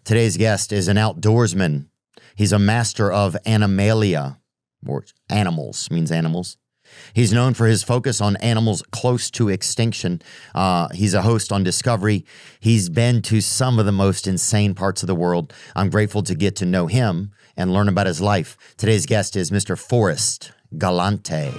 Today's guest is an outdoorsman. He's a master of animalia, or animals, means animals. He's known for his focus on animals close to extinction. He's a host on Discovery. He's been to some of the most insane parts of the world. I'm grateful to get to know him and learn about his life. Today's guest is Mr. Forrest Galante.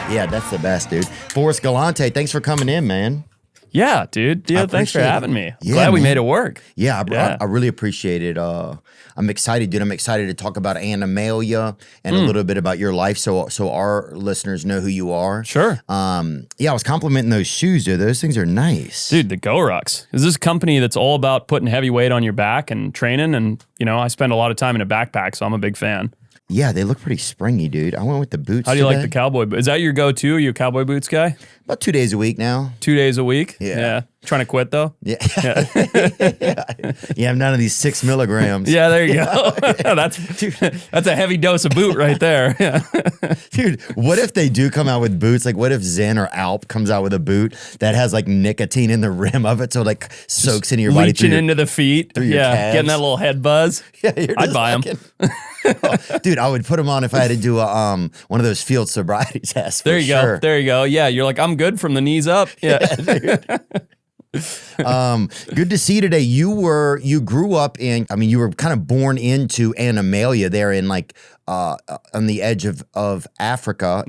Yeah, that's the best, dude. Forrest Galante, thanks for coming in, man. Yeah, dude. Yeah, thanks for having me. Yeah, Glad we man. made it work. Yeah, I really appreciate it. I'm excited, dude. I'm excited to talk about animalia and a little bit about your life, so our listeners know who you are. Sure. Yeah, I was complimenting those shoes, dude. Those things are nice. Dude, the GoRucks. Is this a company that's all about putting heavy weight on your back and training? And, you know, I spend a lot of time in a backpack, so I'm a big fan. Yeah, they look pretty springy, dude. I went with the boots. How do you like the cowboy boots? Is that your go-to? Are you a cowboy boots guy? About 2 days a week now. 2 days a week? Yeah. Trying to quit, though? Yeah. Yeah, I'm none of these 6 milligrams. Yeah, there you go. That's a heavy dose of boot right there. Yeah. Dude, what if they do come out with boots? Like, what if Zen or Alp comes out with a boot that has like nicotine in the rim of it, so it like soaks into your body, leaching into the feet. through your calves. Getting that little head buzz. Yeah, I'd buy them. Dude, I would put them on if I had to do a one of those field sobriety tests. There you go. There you go. Yeah, you're like, I'm good from the knees up. Yeah. Good to see you today. You grew up in, I mean, you were kind of born into animalia there in like on the edge of Africa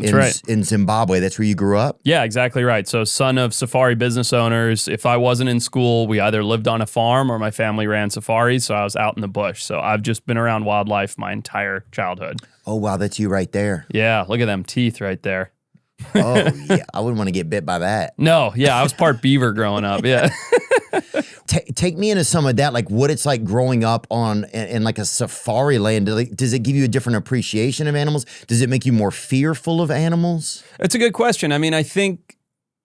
in Zimbabwe. That's where you grew up? Yeah, exactly right. So son of safari business owners. If I wasn't in school, we either lived on a farm or my family ran safaris, so I was out in the bush. So I've just been around wildlife my entire childhood. Oh, wow, that's you right there. Yeah, look at them teeth right there. Oh, yeah, I wouldn't want to get bit by that. No, yeah, I was part beaver growing up, yeah. Take me into some of that, like what it's like growing up in like a safari land. Does it give you a different appreciation of animals? Does it make you more fearful of animals? It's a good question. I mean, I think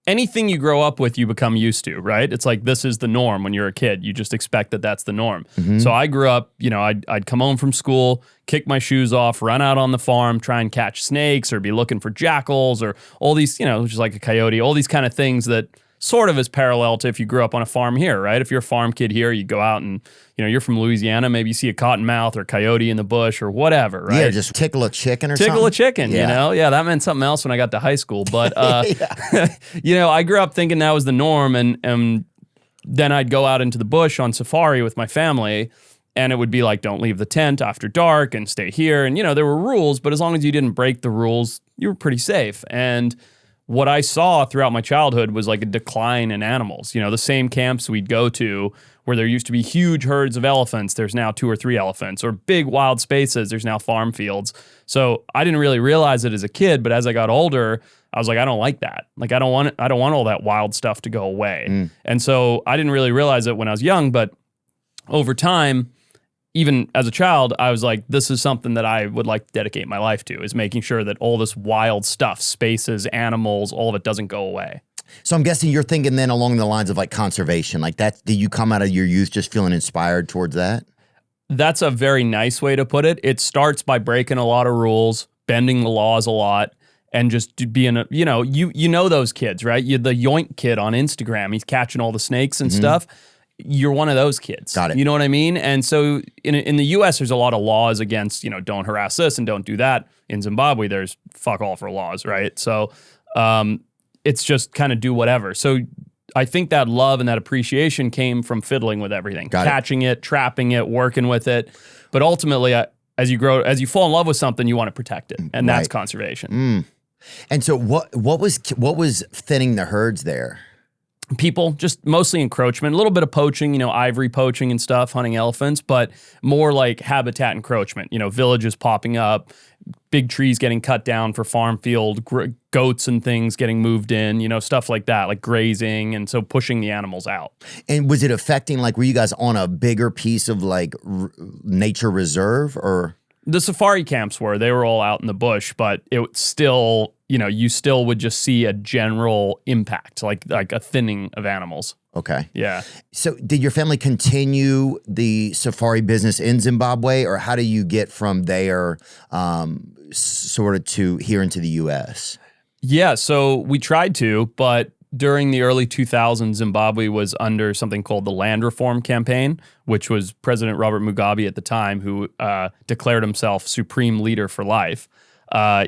anything you grow up with, you become used to, right? It's like this is the norm when you're a kid. You just expect that that's the norm. Mm-hmm. So I grew up, you know, I'd come home from school, kick my shoes off, run out on the farm, try and catch snakes or be looking for jackals or all these, you know, which is like a coyote, all these kind of things that sort of is parallel to if you grew up on a farm here, right? If you're a farm kid here, you go out and, you know, you're from Louisiana, maybe you see a cottonmouth or coyote in the bush or whatever, right? Yeah, just tickle a chicken or something. Tickle a chicken, you know? Yeah, that meant something else when I got to high school. But, you know, I grew up thinking that was the norm, and then I'd go out into the bush on safari with my family, and it would be like, don't leave the tent after dark and stay here. And, you know, there were rules, but as long as you didn't break the rules, you were pretty safe. And what I saw throughout my childhood was like a decline in animals. You know, the same camps we'd go to where there used to be huge herds of elephants, there's now 2 or 3 elephants, or big wild spaces, there's now farm fields. So I didn't really realize it as a kid, but as I got older, I was like, I don't like that. Like, I don't want all that wild stuff to go away. And so I didn't really realize it when I was young, but over time, even as a child, I was like, this is something that I would like to dedicate my life to, is making sure that all this wild stuff, spaces, animals, all of it doesn't go away. So I'm guessing you're thinking then along the lines of like conservation, like that. Did you come out of your youth just feeling inspired towards that? That's a very nice way to put it. It starts by breaking a lot of rules, bending the laws a lot, and just being a, you know those kids, right? You're the yoink kid on Instagram. He's catching all the snakes and stuff. You're one of those kids. Got it. You know what I mean? And so in the U.S., there's a lot of laws against, you know, don't harass this and don't do that. In Zimbabwe, there's fuck all for laws, right? So it's just kind of do whatever. So I think that love and that appreciation came from fiddling with everything, catching it, trapping it, working with it. But ultimately, as you fall in love with something, you want to protect it, and that's conservation. And so what was thinning the herds there? People, just mostly encroachment, a little bit of poaching, you know, ivory poaching and stuff, hunting elephants, but more like habitat encroachment, you know, villages popping up, big trees getting cut down for farm field, goats and things getting moved in, you know, stuff like that, like grazing, and so pushing the animals out. And was it affecting, like, were you guys on a bigger piece of like nature reserve, or? The safari camps they were all out in the bush, but it still, you know, you still would just see a general impact, like a thinning of animals. Okay. Yeah. So did your family continue the safari business in Zimbabwe, or how do you get from there sort of to here into the U.S.? Yeah, so we tried to, but during the early 2000s, Zimbabwe was under something called the Land Reform Campaign, which was President Robert Mugabe at the time, who declared himself supreme leader for life.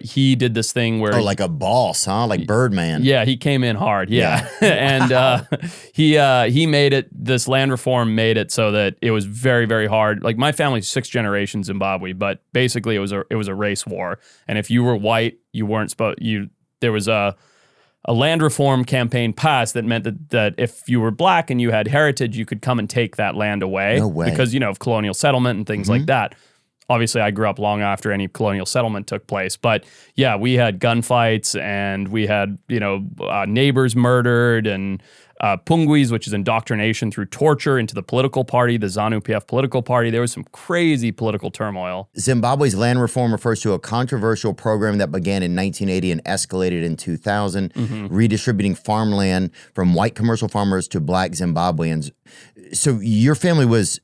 He did this thing where... Oh, like a boss, huh? Like Birdman. Yeah, he came in hard, yeah. And he made it, this land reform made it so that it was very, very hard. Like my family's 6th generation Zimbabwe, but basically it was a race war. And if you were white, you weren't supposed... There was a land reform campaign passed that meant that if you were black and you had heritage, you could come and take that land away. No way. Because, of colonial settlement and things like that. Obviously, I grew up long after any colonial settlement took place. But yeah, we had gunfights and we had, neighbors murdered and punguis, which is indoctrination through torture into the political party, the ZANU-PF political party. There was some crazy political turmoil. Zimbabwe's land reform refers to a controversial program that began in 1980 and escalated in 2000, redistributing farmland from white commercial farmers to black Zimbabweans. So your family was...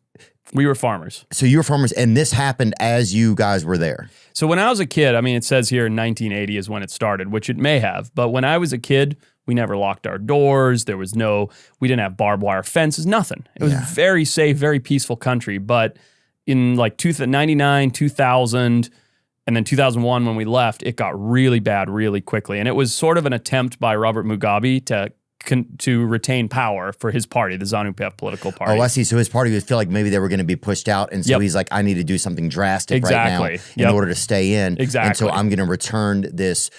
We were farmers. So you were farmers, and this happened as you guys were there? So when I was a kid, it says here in 1980 is when it started, which it may have, but when I was a kid, we never locked our doors. We didn't have barbed wire fences, nothing. It was very safe, very peaceful country. But in like 99, 2000, and then 2001 when we left, it got really bad really quickly. And it was sort of an attempt by Robert Mugabe to retain power for his party, the ZANU-PF political party. Oh, I see. So his party would feel like maybe they were going to be pushed out, and so he's like, I need to do something drastic right now in order to stay in. Exactly. And so I'm going to return this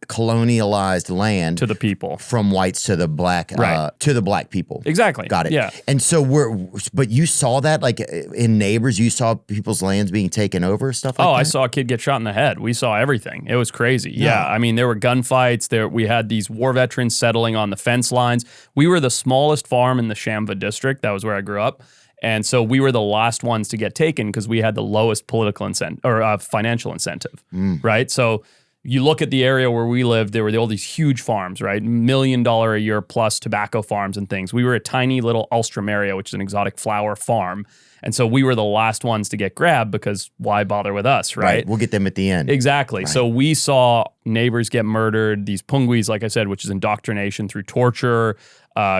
colonialized land to the people, from whites to the black to the black people. Exactly. Got it. Yeah. And so but you saw that like in neighbors, you saw people's lands being taken over, stuff like that? I saw a kid get shot in the head. We saw everything. It was crazy. Yeah. There were gunfights. We had these war veterans settling on the fence lines. We were the smallest farm in the Shamba district. That was where I grew up. And so we were the last ones to get taken because we had the lowest political incentive or financial incentive, right? So you look at the area where we lived, there were all these huge farms, right? $1 million a year plus tobacco farms and things. We were a tiny little Ulstrom area, which is an exotic flower farm. And so we were the last ones to get grabbed because why bother with us, right? We'll get them at the end. Exactly. Right. So we saw neighbors get murdered, these punguis, like I said, which is indoctrination through torture,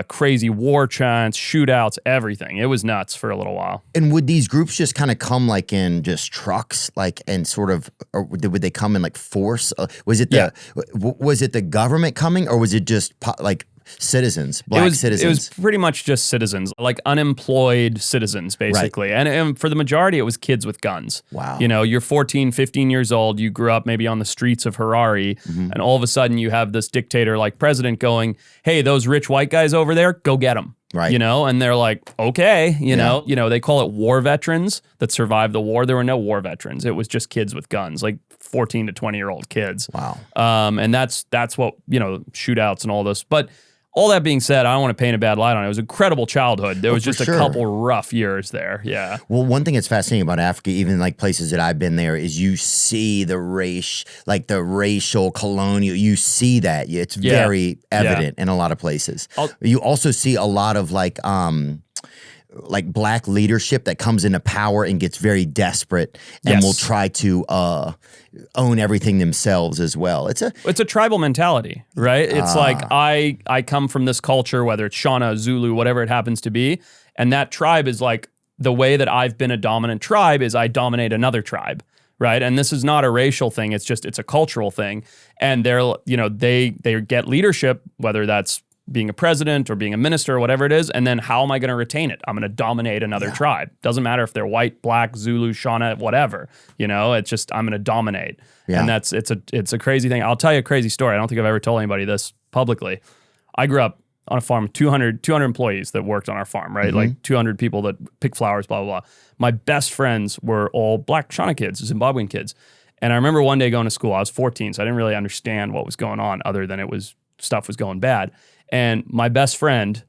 crazy war chants, shootouts, everything. It was nuts for a little while. And would these groups just kind of come like in just trucks, like, and sort of, or would they come in like force? Was it the government coming, or was it just like citizens, black citizens? It was pretty much just citizens, like unemployed citizens, basically. Right. And for the majority, it was kids with guns. Wow. You're 14, 15 years old, you grew up maybe on the streets of Harare, and all of a sudden you have this dictator like president going, hey, those rich white guys over there, go get them. Right. And they're like, okay, know, they call it war veterans that survived the war. There were no war veterans. It was just kids with guns, like 14 to 20-year-old kids. Wow. And that's what, shootouts and all this. But all that being said, I don't want to paint a bad light on it. It was an incredible childhood. There was just a couple rough years there. Yeah. Well, one thing that's fascinating about Africa, even like places that I've been there, is you see the race, like the racial colonial, you see that. It's very evident in a lot of places. You also see a lot of like black leadership that comes into power and gets very desperate and will try to own everything themselves as well. It's a tribal mentality, right? It's like I come from this culture, whether it's Shona, Zulu, whatever it happens to be, and that tribe is like the way that I've been a dominant tribe is I dominate another tribe. Right. And this is not a racial thing. It's a cultural thing. And they get leadership, whether that's being a president or being a minister or whatever it is, and then how am I going to retain it? I'm going to dominate another tribe. Doesn't matter if they're white, black, Zulu, Shona, whatever. It's just I'm going to dominate. Yeah. And it's a crazy thing. I'll tell you a crazy story. I don't think I've ever told anybody this publicly. I grew up on a farm with 200 employees that worked on our farm, right? Like 200 people that pick flowers, blah, blah, blah. My best friends were all black Shona kids, Zimbabwean kids. And I remember one day going to school. I was 14, so I didn't really understand what was going on other than stuff was going bad. And my best friend,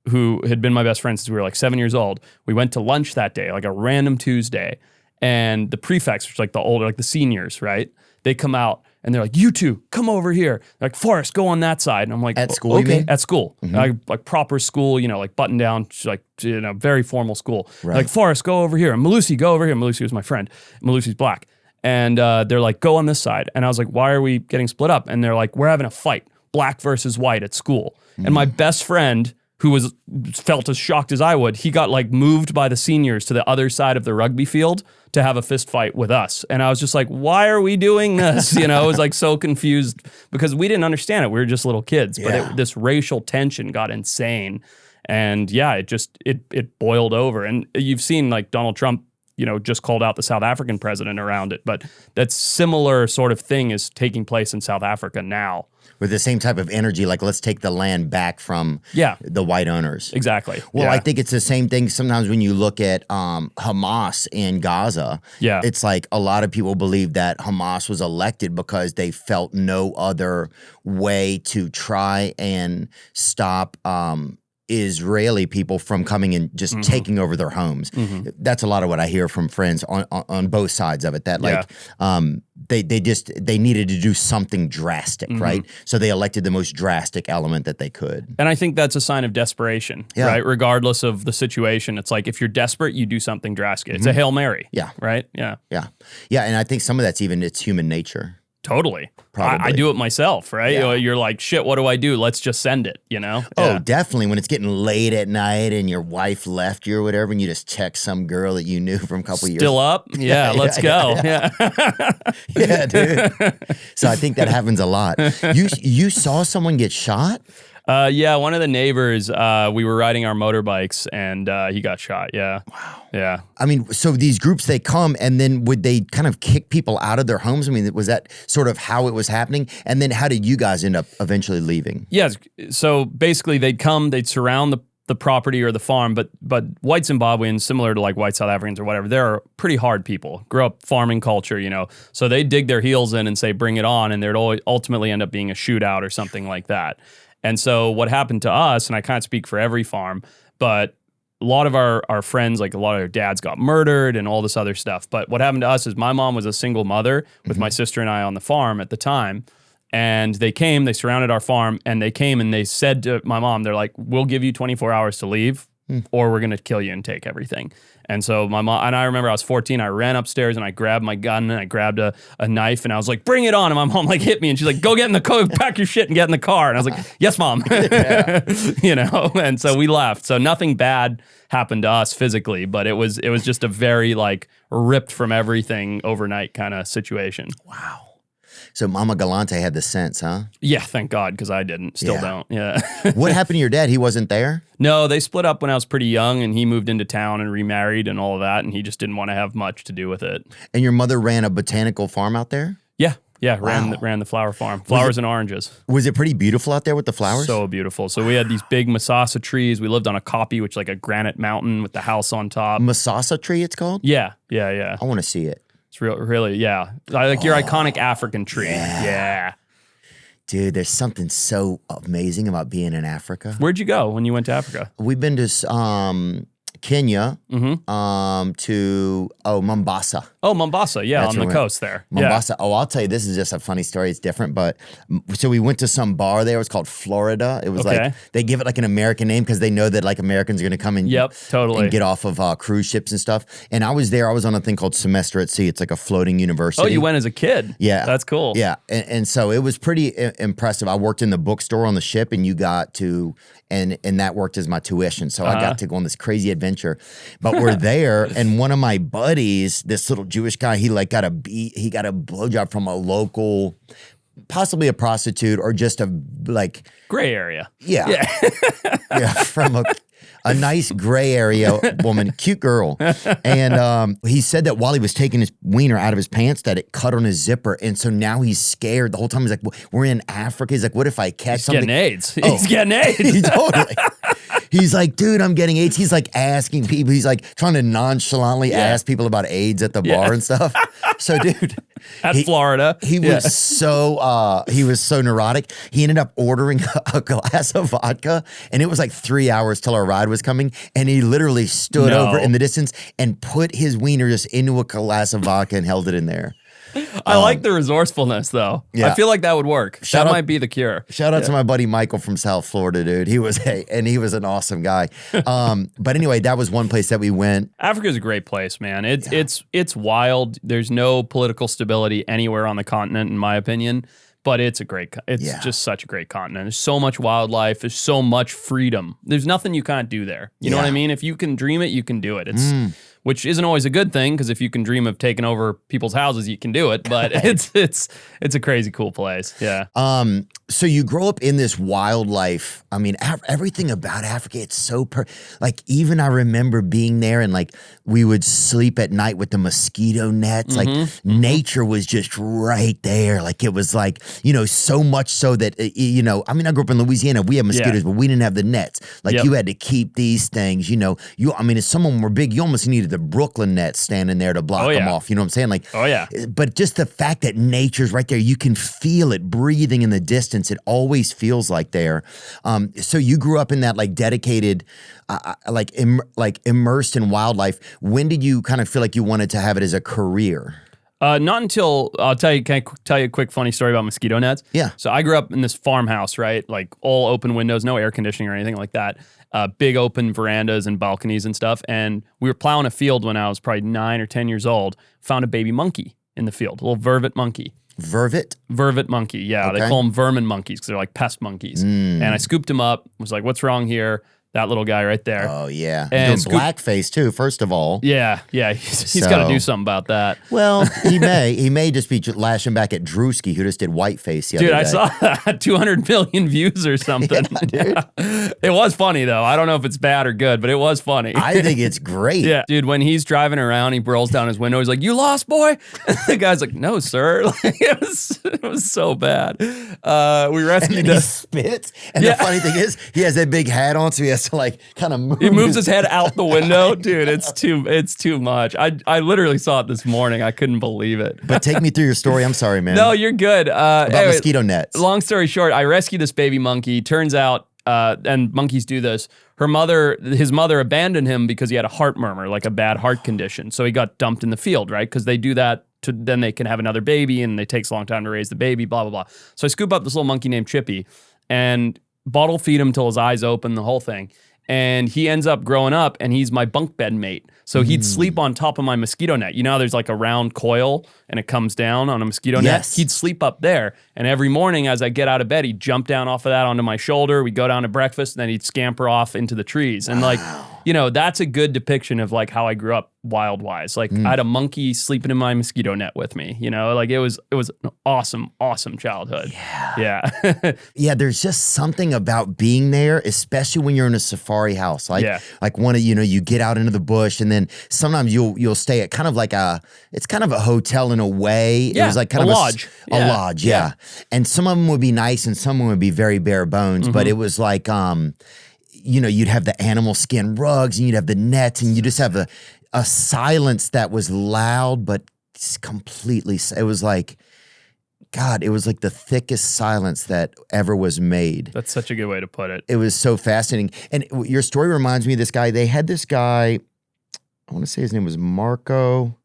who had been my best friend since we were like 7 years old, we went to lunch that day, like a random Tuesday. And the prefects, which is like the older, like the seniors, right? They come out And they're like, you two, come over here. They're like, Forrest, go on that side. And I'm like, At school, you okay, mean? at school. Like proper school, like button down, like, very formal school. Right. Like, Forrest, go over here. And Malusi, go over here. Malusi was my friend. Malusi's black. And they're like, go on this side. And I was like, why are we getting split up? And they're like, we're having a fight, black versus white at school. And my best friend, who felt as shocked as I would, he got like moved by the seniors to the other side of the rugby field to have a fist fight with us. And I was just like, why are we doing this? I was like so confused because we didn't understand it. We were just little kids, but this racial tension got insane. And yeah, it boiled over. And you've seen like Donald Trump, just called out the South African president around it, but that similar sort of thing is taking place in South Africa now. With the same type of energy, like let's take the land back from the white owners. Exactly. Well, I think it's the same thing sometimes when you look at Hamas in Gaza. Yeah. It's like a lot of people believe that Hamas was elected because they felt no other way to try and stop Israeli people from coming and just taking over their homes. That's a lot of what I hear from friends on both sides of it, that like they needed to do something drastic, right? So they elected the most drastic element that they could. And I think that's a sign of desperation, right? Regardless of the situation. It's like if you're desperate, you do something drastic. It's a Hail Mary. Yeah. Right? Yeah. Yeah. Yeah, and I think some of that's it's human nature. Totally. Probably. I do it myself, right? Yeah. You're like, shit, what do I do? Let's just send it, Oh, definitely. When it's getting late at night and your wife left you or whatever, and you just text some girl that you knew from a couple years. Still up? Yeah, let's go. Yeah. Yeah, dude. So I think that happens a lot. You saw someone get shot? Yeah, one of the neighbors, we were riding our motorbikes and he got shot. Yeah. Wow. Yeah. I mean, so these groups, they come and then would they kind of kick people out of their homes? I mean, was that sort of how it was happening? And then how did you guys end up eventually leaving? Yes. So basically they'd come, they'd surround the property or the farm, but white Zimbabweans, similar to like white South Africans or whatever, they're pretty hard people. Grew up farming culture, So they dig their heels in and say, bring it on. And there'd ultimately end up being a shootout or something like that. And so what happened to us, and I can't speak for every farm, but a lot of our friends, like a lot of their dads got murdered and all this other stuff. But what happened to us is my mom was a single mother with my sister and I on the farm at the time. And they surrounded our farm, and they said to my mom, they're like, we'll give you 24 hours to leave or we're going to kill you and take everything. And so my mom, and I remember I was 14, I ran upstairs and I grabbed my gun and I grabbed a knife and I was like, bring it on. And my mom like hit me and she's like, go get in the car, pack your shit and get in the car. And I was like, yes, mom. And so we left. So nothing bad happened to us physically, but it was just a very like ripped from everything overnight kind of situation. Wow. So Mama Galante had the sense, huh? Yeah, thank God, because I didn't. Still don't. Yeah. What happened to your dad? He wasn't there? No, they split up when I was pretty young, and he moved into town and remarried and all of that, and he just didn't want to have much to do with it. And your mother ran a botanical farm out there? Yeah. Yeah, Wow. ran the flower farm. Flowers and oranges. Was it pretty beautiful out there with the flowers? So beautiful. So we had these big masasa trees. We lived on a koppie, which is like a granite mountain with the house on top. Masasa tree, it's called? Yeah. I want to see it. It's really, yeah. Like your iconic African tree. Yeah. Dude, there's something so amazing about being in Africa. Where'd you go when you went to Africa? We've been to Kenya, to Mombasa. Oh, Mombasa, yeah, That's on the where we coast there. Mombasa. Oh, I'll tell you, this is just a funny story. It's different, but so we went to some bar there. It was called Florida. It was like they give it like an American name because they know that like Americans are going to come and totally and get off of cruise ships and stuff. And I was there. I was on a thing called Semester at Sea. It's like a floating university. Oh, you went as a kid? Yeah, that's cool. Yeah, and so it was pretty impressive. I worked in the bookstore on the ship, and you got to. And that worked as my tuition. So I got to go on this crazy adventure. But we're there, and one of my buddies, this little Jewish guy, he got a blowjob from a local, possibly a prostitute or just a like gray area. Yeah. From a nice gray area woman, cute girl. And he said that while he was taking his wiener out of his pants, that it cut on his zipper. And so now he's scared the whole time. He's like, we're in Africa. He's like, what if I catch something? Getting AIDS. He's getting AIDS. He totally. He's like, dude, I'm getting AIDS. He's like asking people. He's like trying to nonchalantly ask people about AIDS at the bar and stuff. So, dude. At Florida. He was so neurotic. He ended up ordering a glass of vodka, and it was like 3 hours till our ride was coming. And he literally stood over in the distance and put his wiener just into a glass of vodka and held it in there. I like the resourcewulness, though. Yeah. I feel like that would work. Shout that out- might be the cure. Shout out to my buddy Michael from South Florida, dude. He was an awesome guy. But anyway, that was one place that we went. Africa's a great place, man. It's wild. There's no political stability anywhere on the continent, in my opinion. But it's just such a great continent. There's so much wildlife. There's so much freedom. There's nothing you can't do there. You know what I mean? If you can dream it, you can do it. Which isn't always a good thing, because if you can dream of taking over people's houses, you can do it. But it's a crazy cool place. Yeah. So you grow up in this wildlife. I mean, everything about Africa, it's so like, even I remember being there, and like we would sleep at night with the mosquito nets. Like nature was just right there. Like it was like, so much so that, I mean, I grew up in Louisiana. We had mosquitoes, but we didn't have the nets. Like you had to keep these things, if some of them were big, you almost needed the Brooklyn nets standing there to block them off. You know what I'm saying? Like, but just the fact that nature's right there, you can feel it breathing in the distance. It always feels like there. So you grew up in that like dedicated, immersed in wildlife. When did you kind of feel like you wanted to have it as a career? Not until, can I tell you a quick funny story about mosquito nets? Yeah. So I grew up in this farmhouse, right? Like all open windows, no air conditioning or anything like that. Big open verandas and balconies and stuff. And we were plowing a field when I was probably 9 or 10 years old, found a baby monkey in the field, a little vervet monkey. Vervet? Vervet monkey, yeah. Okay. They call them vermin monkeys because they're like pest monkeys. And I scooped him up, was like, what's wrong here? That little guy right there. Oh, yeah. And doing blackface, too, first of all. Yeah. He's got to do something about that. Well, he may just be lashing back at Drewski, who just did whiteface the other day. Dude, I saw that. 200 million views or something. Yeah. It was funny, though. I don't know if it's bad or good, but it was funny. I think it's great. Yeah. Dude, when he's driving around, he rolls down his window. He's like, "You lost, boy?" And the guy's like, "No, sir." Like, it was so bad. We rescued And then he spits. And the funny thing is, he has that big hat on, so he has to like kind of move. He moves his head out the window. Dude, it's too much. I literally saw it this morning. I couldn't believe it. But take me through your story. I'm sorry, man. No, you're good. About mosquito nets. Long story short, I rescued this baby monkey. Turns out, and monkeys do this, his mother abandoned him because he had a heart murmur, like a bad heart condition. So he got dumped in the field, right? Because they do that then they can have another baby, and it takes a long time to raise the baby, blah, blah, blah. So I scoop up this little monkey named Chippy and bottle feed him till his eyes open, the whole thing. And he ends up growing up, and he's my bunk bed mate. So he'd sleep on top of my mosquito net. You know how there's like a round coil, and it comes down on a mosquito net? He'd sleep up there. And every morning as I get out of bed, he'd jump down off of that onto my shoulder. We'd go down to breakfast, and then he'd scamper off into the trees. And like, that's a good depiction of like how I grew up wild-wise. Like I had a monkey sleeping in my mosquito net with me. Like it was an awesome, awesome childhood. Yeah. Yeah, there's just something about being there, especially when you're in a safari house. Like one of, you get out into the bush, and then sometimes you'll stay at kind of like it's kind of a hotel in a way. Yeah, it was like kind of lodge. A lodge, yeah. And some of them would be nice, and some of them would be very bare bones. But it was like, you'd have the animal skin rugs, and you'd have the nets, and you just have a silence that was loud, but completely. It was like, God, it was like the thickest silence that ever was made. That's such a good way to put it. It was so fascinating. And your story reminds me of this guy. They had this guy, I want to say his name was Marco.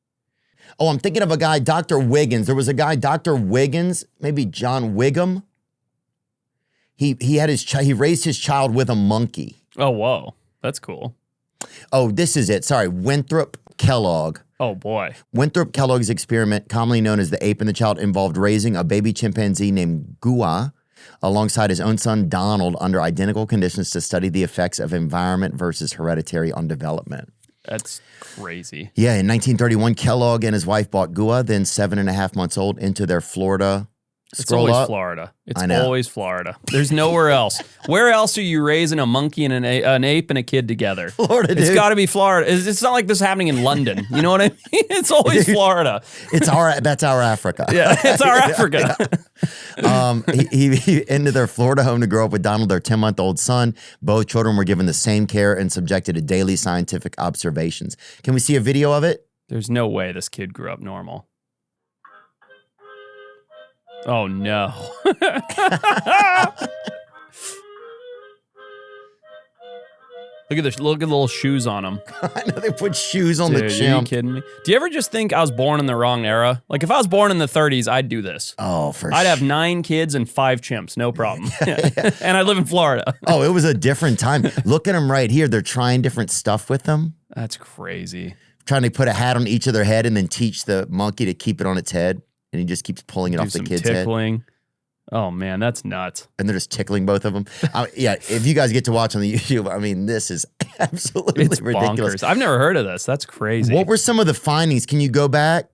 Oh, I'm thinking of a guy, Dr. Wiggins. There was a guy, Dr. Wiggins, maybe John Wiggum. He had he raised his child with a monkey. Oh, whoa. That's cool. Oh, this is it. Sorry, Winthrop Kellogg. Oh, boy. Winthrop Kellogg's experiment, commonly known as the ape and the child, involved raising a baby chimpanzee named Gua alongside his own son Donald under identical conditions to study the effects of environment versus hereditary on development. That's crazy. Yeah, in 1931, Kellogg and his wife brought Gua, then 7.5 months old, into their Florida. It's always Florida. It's always Florida. There's nowhere else. Where else are you raising a monkey and an ape and a kid together? Florida, dude. It's got to be Florida. It's not like this is happening in London. You know what I mean? It's always Florida. That's our Africa. Yeah, it's our Africa. He into their Florida home to grow up with Donald, their 10-month-old son. Both children were given the same care and subjected to daily scientific observations. Can we see a video of it? There's no way this kid grew up normal. Oh, no. Look at the little shoes on them. I know they put shoes on the Dude, are you chimp. kidding me? Do you ever just think I was born in the wrong era? Like if I was born in the 30s, I'd do this. Oh, for sure. I'd have 9 kids and 5 chimps, no problem. And I live in Florida. Oh, it was a different time. Look at them right here. They're trying different stuff with them. That's crazy. Trying to put a hat on each of their head and then teach the monkey to keep it on its head. And he just keeps pulling it off the kid's tickling. head. Oh, man, that's nuts. And they're just tickling both of them. Yeah, if you guys get to watch on the YouTube, I mean, this is absolutely It's ridiculous. bonkers. I've never heard of this. That's crazy. What were some of the findings? Can you go back?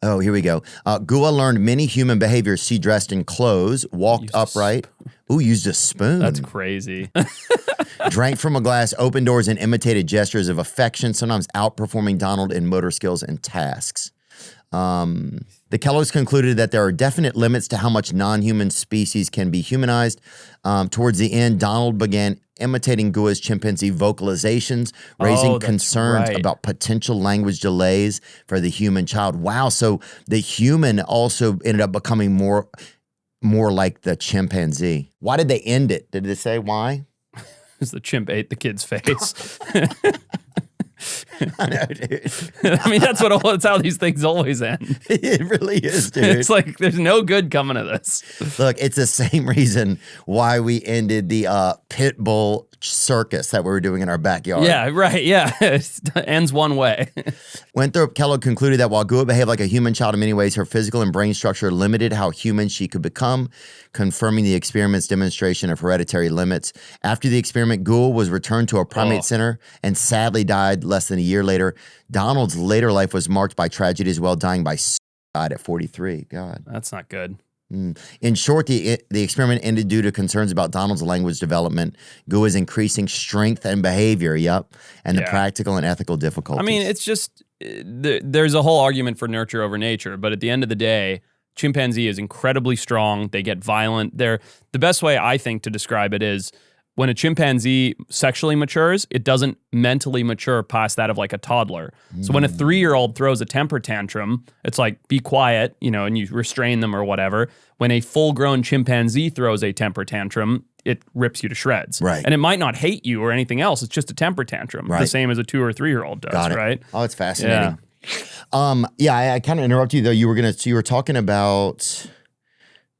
Oh, here we go. Gua learned many human behaviors. She dressed in clothes, walked upright. Ooh, used a spoon. That's crazy. Drank from a glass, opened doors, and imitated gestures of affection, sometimes outperforming Donald in motor skills and tasks. The Kellogg's concluded that there are definite limits to how much non-human species can be humanized. Towards the end, Donald began imitating Gua's chimpanzee vocalizations, raising concerns about potential language delays for the human child. Wow, so the human also ended up becoming more like the chimpanzee. Why did they end it? Did they say why? Because the chimp ate the kid's face. I know, dude. I mean, that's how these things always end. It really is, dude. It's like there's no good coming of this. Look, it's the same reason why we ended the pit bull circus that we were doing in our backyard. Yeah, right. Yeah, it ends one way. Winthrop Kellogg concluded that while Gua behaved like a human child in many ways, her physical and brain structure limited how human she could become, confirming the experiment's demonstration of hereditary limits. After the experiment, Gua was returned to a primate center and sadly died less than a year later. Donald's later life was marked by tragedy as well, dying by suicide at 43. God. That's not good. In short, the experiment ended due to concerns about Donald's language development, Gua's increasing strength and behavior, and the practical and ethical difficulties. I mean, it's just, there's a whole argument for nurture over nature, but at the end of the day, chimpanzee is incredibly strong. They get violent. The best way I think to describe it is when a chimpanzee sexually matures, it doesn't mentally mature past that of like a toddler. So when a 3-year-old throws a temper tantrum, it's like, be quiet, and you restrain them or whatever. When a full-grown chimpanzee throws a temper tantrum, it rips you to shreds. Right. And it might not hate you or anything else. It's just a temper tantrum, the same as a 2 or 3-year-old does, Got it. right? Oh, it's fascinating. Yeah. I kind of interrupted you though. You were talking about.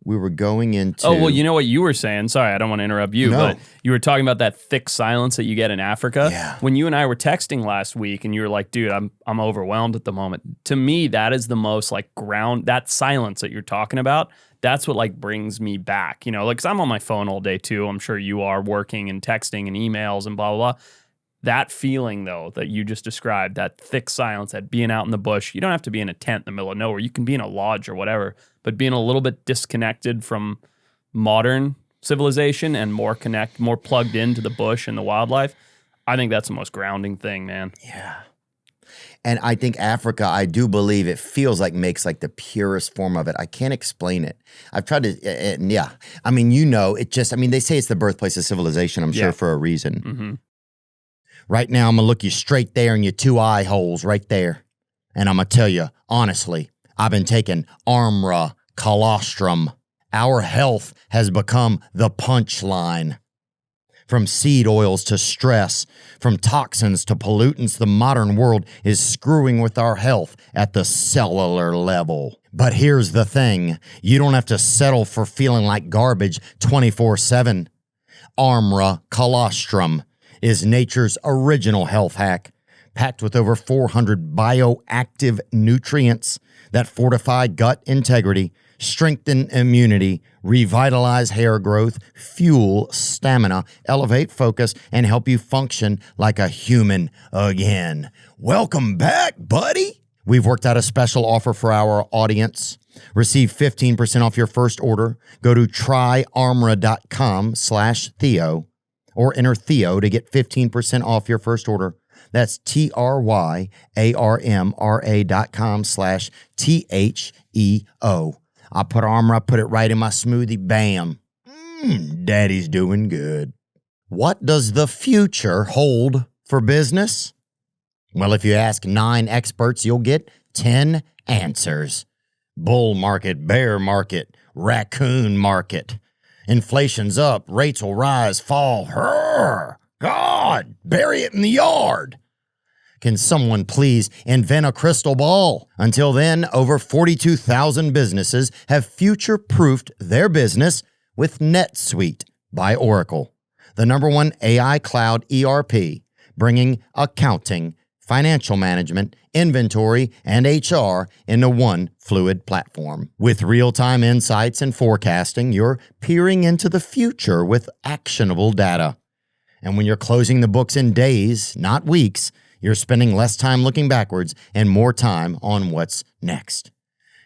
We were going into. Oh, well, you know what you were saying? Sorry, I don't want to interrupt you, but you were talking about that thick silence that you get in Africa. Yeah. When you and I were texting last week and you were like, dude, I'm overwhelmed at the moment. To me, that is the most like that silence that you're talking about. That's what like brings me back, like, 'cause I'm on my phone all day too. I'm sure you are working and texting and emails and blah, blah, blah. That feeling, though, that you just described, that thick silence, that being out in the bush, you don't have to be in a tent in the middle of nowhere. You can be in a lodge or whatever, but being a little bit disconnected from modern civilization and more plugged into the bush and the wildlife, I think that's the most grounding thing, man. Yeah. And I think Africa, I do believe it feels like makes like the purest form of it. I can't explain it. I've tried to, yeah. I mean, they say it's the birthplace of civilization, I'm sure, for a reason. Mm-hmm. Right now, I'm going to look you straight there in your 2 eye holes right there. And I'm going to tell you, honestly, I've been taking Armra colostrum. Our health has become the punchline. From seed oils to stress, from toxins to pollutants, the modern world is screwing with our health at the cellular level. But here's the thing. You don't have to settle for feeling like garbage 24/7. Armra colostrum is nature's original health hack, packed with over 400 bioactive nutrients that fortify gut integrity, strengthen immunity, revitalize hair growth, fuel stamina, elevate focus, and help you function like a human again. Welcome back, buddy. We've worked out a special offer for our audience. Receive 15% off your first order. Go to tryarmra.com/Theo. or enter Theo to get 15% off your first order. That's tryarmra.com/THEO. I put Armra, put it right in my smoothie, bam. Daddy's doing good. What does the future hold for business? Well, if you ask 9 experts, you'll get 10 answers. Bull market, bear market, raccoon market. Inflation's up, rates will rise, fall. God, bury it in the yard. Can someone please invent a crystal ball? Until then, over 42,000 businesses have future-proofed their business with NetSuite by Oracle, the #1 AI cloud ERP, bringing accounting, financial management, inventory, and HR into one fluid platform. With real-time insights and forecasting, you're peering into the future with actionable data. And when you're closing the books in days, not weeks, you're spending less time looking backwards and more time on what's next.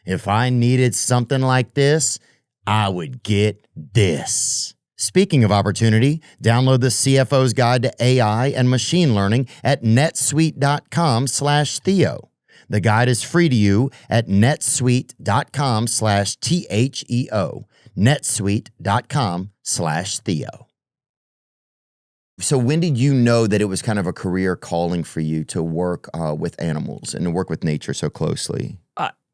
If I needed something like this, I would get this. Speaking of opportunity, download the CFO's Guide to AI and Machine Learning at netsuite.com/Theo. The guide is free to you at netsuite.com/THEO. netsuite.com/Theo. So when did you know that it was kind of a career calling for you to work with animals and to work with nature so closely?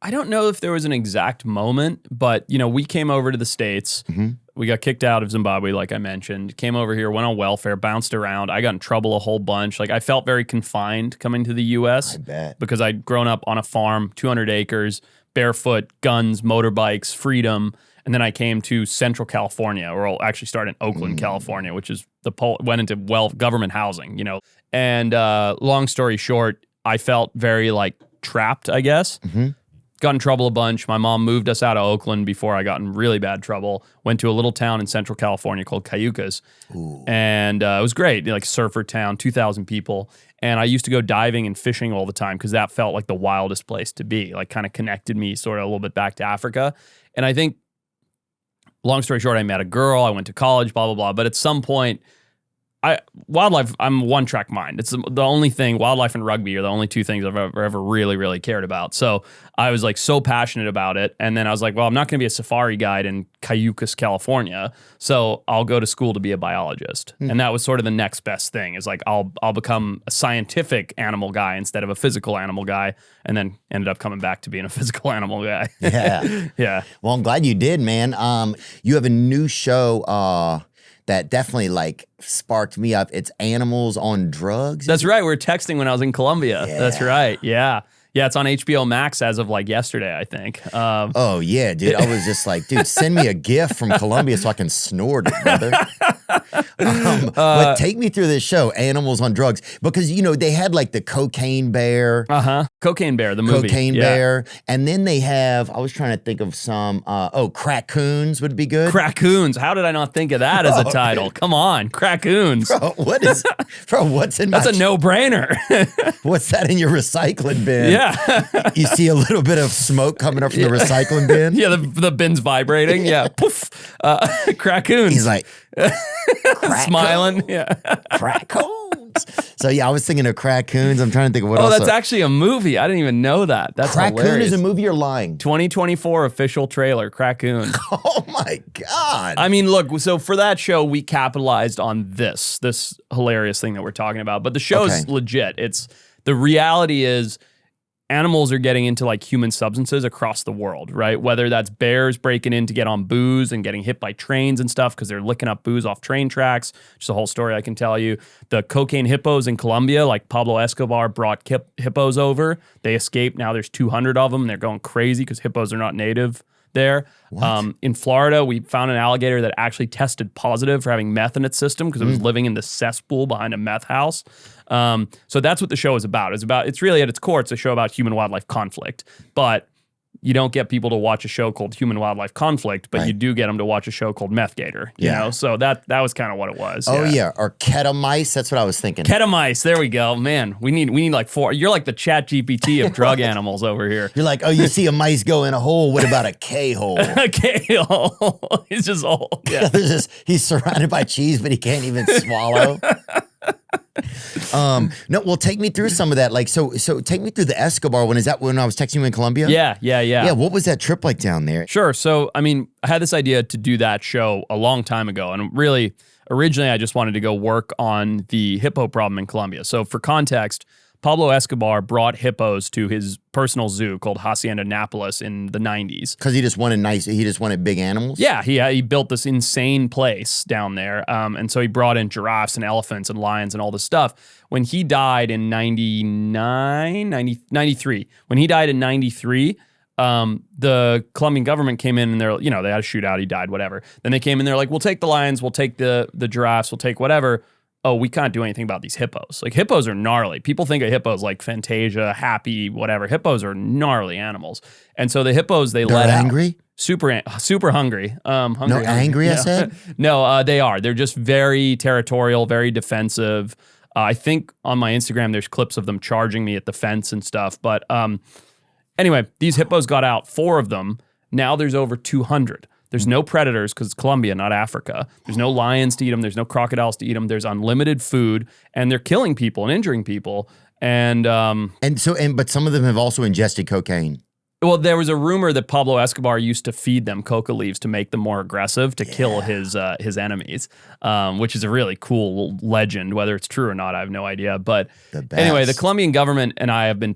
I don't know if there was an exact moment, but, we came over to the States. Mm-hmm. We got kicked out of Zimbabwe, like I mentioned, came over here, went on welfare, bounced around. I got in trouble a whole bunch. Like, I felt very confined coming to the U.S. I bet. Because I'd grown up on a farm, 200 acres, barefoot, guns, motorbikes, freedom. And then I came to Central California, or I'll actually start in Oakland, California, which is went into government housing, And long story short, I felt very trapped, I guess. Mm-hmm. Got in trouble a bunch. My mom moved us out of Oakland before I got in really bad trouble. Went to a little town in Central California called Cayucas. Ooh. And it was great, surfer town, 2,000 people. And I used to go diving and fishing all the time because that felt like the wildest place to be. Kind of connected me sort of a little bit back to Africa. And I think, long story short, I met a girl. I went to college, blah, blah, blah. But at some point, wildlife, I'm one-track mind. It's the only thing, wildlife and rugby are the only two things I've ever really, really cared about. So I was so passionate about it. And then I was like, well, I'm not going to be a safari guide in Cayucas, California. So I'll go to school to be a biologist. And that was sort of the next best thing is I'll become a scientific animal guy instead of a physical animal guy. And then ended up coming back to being a physical animal guy. Yeah. Yeah. Well, I'm glad you did, man. You have a new show, that definitely sparked me up. It's Animals on Drugs. That's right. We were texting when I was in Colombia. Yeah. That's right. Yeah. Yeah, it's on HBO Max as of yesterday, I think. Oh, yeah, dude. I was just dude, send me a gift from Colombia so I can snort it, brother. But take me through this show, Animals on Drugs, because, they had the Cocaine Bear. Cocaine Bear, the movie. Cocaine Bear. And then they have, I was trying to think of some, Crackoons would be good. Crackoons. How did I not think of that as a title? Dude. Come on, Crackoons. What's in That's a no-brainer. What's that in your recycling bin? Yeah. You see a little bit of smoke coming up from the recycling bin? Yeah, the bin's vibrating. Yeah. Poof. Crackoons. He's like, smiling. Yeah. Crackoons. So, yeah, I was thinking of Crackoons. I'm trying to think of what else. Oh, that's actually a movie. I didn't even know that. That's Crackoon hilarious. is a movie, you're lying. 2024 official trailer, Crackoon. Oh, my God. I mean, look, so for that show, we capitalized on this hilarious thing that we're talking about. But the show's legit. The reality is, animals are getting into human substances across the world, right? Whether that's bears breaking in to get on booze and getting hit by trains and stuff because they're licking up booze off train tracks. Just a whole story I can tell you. The cocaine hippos in Colombia, Pablo Escobar brought hippos over. They escaped. Now there's 200 of them. They're going crazy because hippos are not native there. In Florida, we found an alligator that actually tested positive for having meth in its system because it was living in the cesspool behind a meth house. So that's what the show is about. It's really at its core, it's a show about human-wildlife conflict. But you don't get people to watch a show called Human-Wildlife Conflict, but you do get them to watch a show called Meth Gator. You know? So that was kind of what it was. Oh, yeah. Or Ketamice. That's what I was thinking. Ketamice. There we go. Man, we need 4. You're like the Chat GPT of drug animals over here. You're like, oh, you see a mice go in a hole. What about a K-hole? A K-hole. He's just old. Yeah. He's surrounded by cheese, but he can't even swallow. No, well, take me through some of that. So take me through the Escobar one. Is that when I was texting you in Colombia? Yeah. Yeah, what was that trip like down there? Sure. So, I mean, I had this idea to do that show a long time ago. And really, originally, I just wanted to go work on the hippo problem in Colombia. So for context, Pablo Escobar brought hippos to his personal zoo called Hacienda Nápoles in the 90s. Because he just wanted big animals? Yeah, he built this insane place down there. And so he brought in giraffes and elephants and lions and all this stuff. When he died in 93, when he died in 93, the Colombian government came in and they had a shootout, he died, whatever. Then they came in, they're like, we'll take the lions, we'll take the giraffes, we'll take whatever. Oh, we can't do anything about these hippos. Like, hippos are gnarly. People think of hippos like Fantasia, happy, whatever. Hippos are gnarly animals. And so the hippos, they're angry? Super hungry. Angry, I said? No, they are. They're just very territorial, very defensive. I think on my Instagram, there's clips of them charging me at the fence and stuff. But anyway, these hippos got out, 4 of them. Now there's over 200. There's no predators because it's Colombia, not Africa. There's no lions to eat them. There's no crocodiles to eat them. There's unlimited food, and they're killing people and injuring people. But some of them have also ingested cocaine. Well, there was a rumor that Pablo Escobar used to feed them coca leaves to make them more aggressive, to kill his enemies, which is a really cool legend. Whether it's true or not, I have no idea. But anyway, the Colombian government and I have been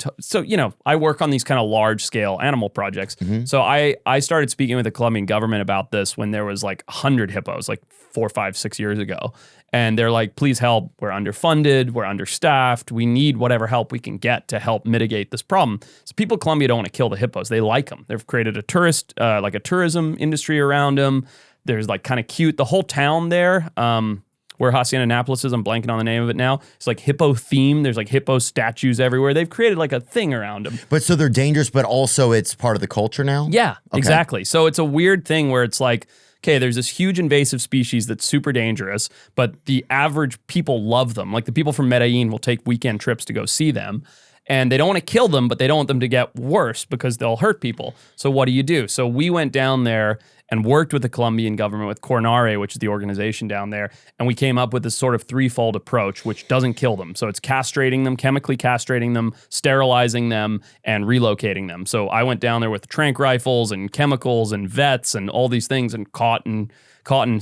I work on these kind of large scale animal projects. Mm-hmm. So I started speaking with the Colombian government about this when there was like 100 hippos, like 4, 5, 6 years ago. And they're like, please help. We're underfunded. We're understaffed. We need whatever help we can get to help mitigate this problem. So people in Colombia don't want to kill the hippos. They like them. They've created a tourism industry around them. There's like kind of cute. The whole town there, where Hacienda Nápoles is, I'm blanking on the name of it now. It's like hippo themed. There's like hippo statues everywhere. They've created like a thing around them. But so they're dangerous, but also it's part of the culture now? Yeah, exactly. So it's a weird thing where it's like, okay, there's this huge invasive species that's super dangerous, but the average people love them. Like the people from Medellin will take weekend trips to go see them, and they don't want to kill them, but they don't want them to get worse because they'll hurt people. So what do? So we went down there and worked with the Colombian government, with Cornare, which is the organization down there, and we came up with this sort of threefold approach, which doesn't kill them. So it's castrating them, chemically castrating them, sterilizing them, and relocating them. So I went down there with tranq rifles and chemicals and vets and all these things and caught and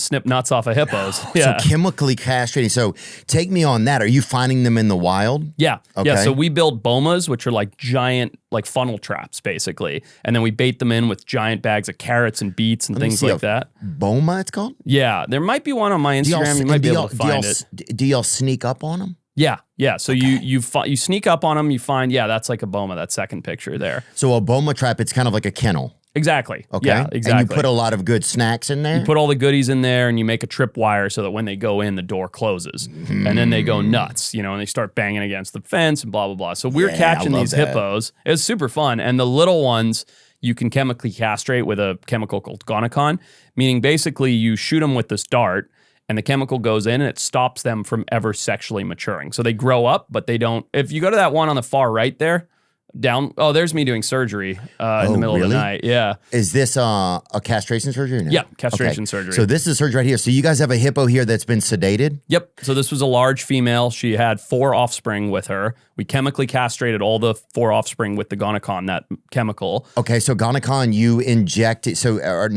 snipped nuts off of hippos. Yeah. So chemically castrating. So take me on that. Are you finding them in the wild? Yeah. Okay. Yeah. So we build bomas, which are like giant, like funnel traps, basically. And then we bait them in with giant bags of carrots and beets and things like that. Boma, it's called? Yeah. There might be one on my Instagram. You might be able to find it. Do y'all sneak up on them? Yeah. Yeah. So you sneak up on them, you find, that's like a boma, that second picture there. So a boma trap, it's kind of like a kennel. Exactly. Okay. Yeah, exactly. And you put a lot of good snacks in there? You put all the goodies in there and you make a tripwire so that when they go in, the door closes. And then they go nuts, and they start banging against the fence and blah, blah, blah. So we're catching these hippos. It's super fun. And the little ones, you can chemically castrate with a chemical called gonacon, meaning basically you shoot them with this dart and the chemical goes in and it stops them from ever sexually maturing. So they grow up, but they don't. If you go to that one on the far right there, there's me doing surgery in the middle of the night. Yeah. Is this a castration surgery? No? Yeah, castration surgery. So this is surgery right here. So you guys have a hippo here that's been sedated? Yep. So this was a large female. She had 4 offspring with her. We chemically castrated all the 4 offspring with the gonacon, that chemical. Okay, so gonacon, you inject it. So are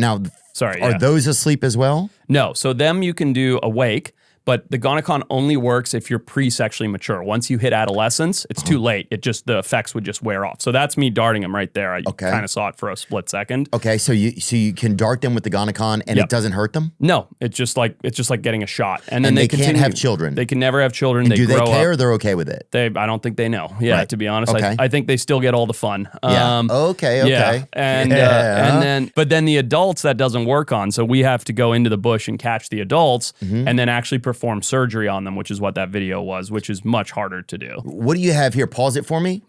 those asleep as well? No. So them you can do awake. But the gonacon only works if you're pre-sexually mature. Once you hit adolescence, it's too late. The effects would just wear off. So that's me darting them right there. I kind of saw it for a split second. Okay, so you can dart them with the gonacon and it doesn't hurt them? No, it's just like getting a shot. And then they can't have children. They can never have children. And do they care or they're okay with it? I don't think they know. Yeah, right. To be honest, okay. I think they still get all the fun. Yeah. Okay. Yeah. And then the adults that doesn't work on. So we have to go into the bush and catch the adults and then actually perform surgery on them, which is what that video was, which is much harder to do. What do you have here? Pause it for me.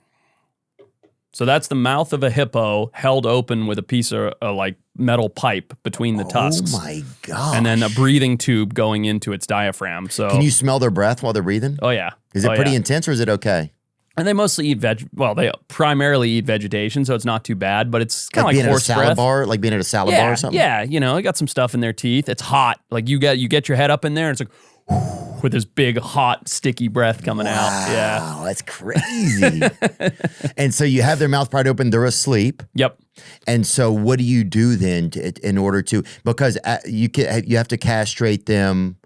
So that's the mouth of a hippo held open with a piece of like metal pipe between the tusks. Oh my God. And then a breathing tube going into its diaphragm. So can you smell their breath while they're breathing? Oh yeah. Is it pretty intense or is it okay? And they mostly eat they primarily eat vegetation, so it's not too bad, but it's kind of like horse breath. Like being at a salad bar or something? Yeah, they got some stuff in their teeth. It's hot. Like you get your head up in there and it's like with this big, hot, sticky breath coming out. Yeah. Wow, that's crazy. And so you have their mouth pried open, they're asleep. Yep. And so what do you do then in order to, because you have to castrate them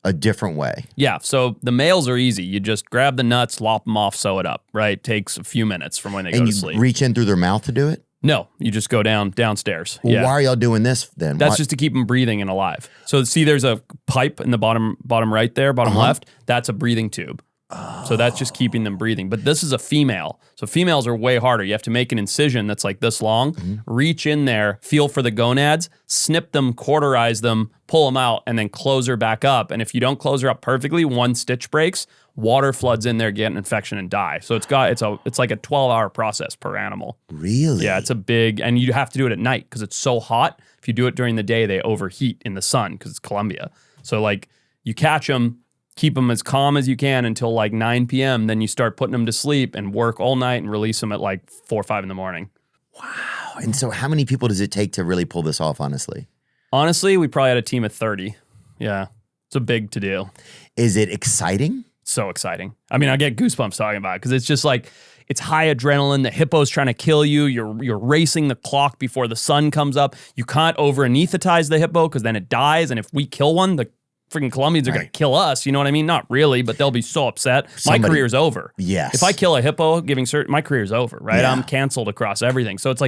a different way. Yeah, so the males are easy. You just grab the nuts, lop them off, sew it up, right? Takes a few minutes from when they go to sleep. And you reach in through their mouth to do it? No, you just go downstairs. Well, why are y'all doing this then? That's just to keep them breathing and alive. So see, there's a pipe in the bottom right there, bottom left. That's a breathing tube. So that's just keeping them breathing. But this is a female. So females are way harder. You have to make an incision that's like this long, reach in there, feel for the gonads, snip them, cauterize them, pull them out, and then close her back up. And if you don't close her up perfectly, one stitch breaks, water floods in there, get an infection, and die. So it's like a 12-hour process per animal. Really? Yeah, it's a big, and you have to do it at night because it's so hot. If you do it during the day, they overheat in the sun because it's Colombia. So like you catch them, keep them as calm as you can until like 9 p.m. Then you start putting them to sleep and work all night and release them at like 4 or 5 in the morning. Wow. And so how many people does it take to really pull this off, honestly? Honestly, we probably had a team of 30. Yeah. It's a big to do. Is it exciting? So exciting. I mean, I get goosebumps talking about it because it's just like, it's high adrenaline. The hippo's trying to kill you. You're racing the clock before the sun comes up. You can't over-anesthetize the hippo because then it dies. And if we kill one, the freaking Colombians are going to kill us. You know what I mean? Not really, but they'll be so upset. My career's over. Yes. If I kill a hippo my career's over, right? Yeah. I'm canceled across everything. So it's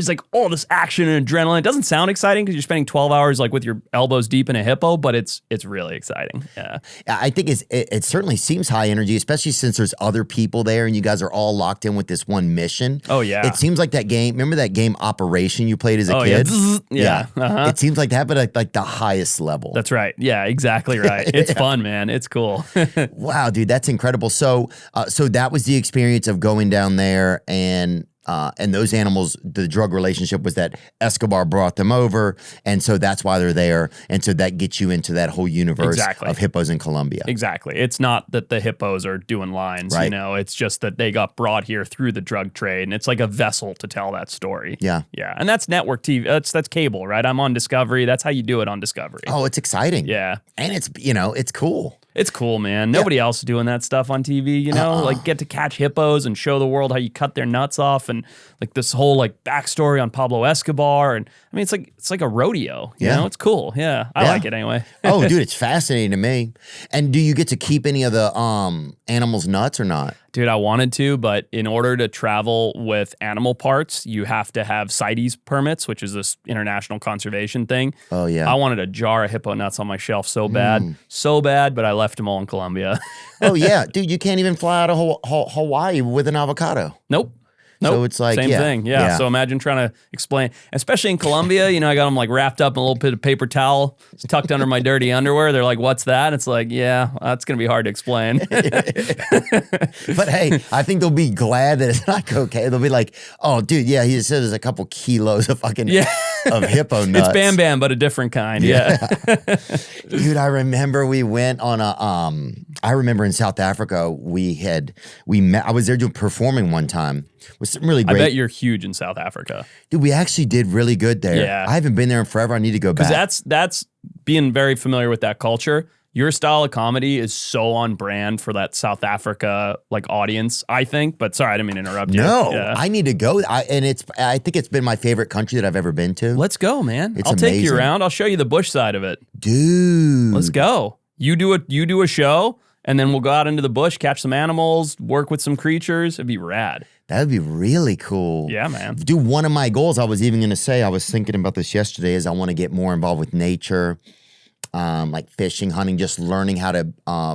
like all this action and adrenaline. It doesn't sound exciting because you're spending 12 hours like with your elbows deep in a hippo, but it's really exciting. Yeah. I think it certainly seems high energy, especially since there's other people there and you guys are all locked in with this one mission. Oh, yeah. It seems like that game. Remember that game Operation you played as a kid? Yeah. Yeah. It seems like that, but at like the highest level. That's right. Yeah, exactly right. It's fun, man. It's cool. Wow, dude, that's incredible. So that was the experience of going down there and those animals, the drug relationship was that Escobar brought them over, and so that's why they're there, and so that gets you into that whole universe of hippos in Colombia. Exactly. It's not that the hippos are doing lines, right. You know, it's just that they got brought here through the drug trade, and it's like a vessel to tell that story. Yeah. Yeah, and that's network TV. That's cable, right? I'm on Discovery. That's how you do it on Discovery. Oh, it's exciting. Yeah. And it's cool. It's cool, man. Nobody else is doing that stuff on TV, you know? Like get to catch hippos and show the world how you cut their nuts off and like this whole like backstory on Pablo Escobar. And I mean, it's like a rodeo, you know? It's cool. Yeah. I like it anyway. Oh, dude, it's fascinating to me. And do you get to keep any of the animals' nuts or not? Dude, I wanted to, but in order to travel with animal parts, you have to have CITES permits, which is this international conservation thing. Oh, yeah. I wanted a jar of hippo nuts on my shelf so bad, but I left them all in Colombia. Oh, yeah. Dude, you can't even fly out of Hawaii with an avocado. Nope. So it's like, same thing. Yeah. So imagine trying to explain, especially in Colombia, you know, I got them like wrapped up in a little bit of paper towel, tucked under my dirty underwear. They're like, what's that? It's like, yeah, that's going to be hard to explain. But hey, I think they'll be glad that it's not okay. They'll be like, oh, dude, yeah, he said there's a couple kilos of fucking of hippo nuts. It's Bam Bam, but a different kind. Yeah. Dude, I remember we went on I remember in South Africa, we met, I was there performing one time. With some really great. I bet you're huge in South Africa. Dude, we actually did really good there. Yeah. I haven't been there in forever. I need to go back. Because that's being very familiar with that culture. Your style of comedy is so on brand for that South Africa like audience, I think. But sorry, I didn't mean to interrupt you. No, yeah. I need to go. I think it's been my favorite country that I've ever been to. Let's go, man. It's I'll amazing. take you around. I'll show you the bush side of it. Dude. Let's go. You do a show, and then we'll go out into the bush, catch some animals, work with some creatures. It'd be rad. That would be really cool. Yeah, man. Dude, one of my goals, I was even going to say, I was thinking about this yesterday, is I want to get more involved with nature, like fishing, hunting, just learning how to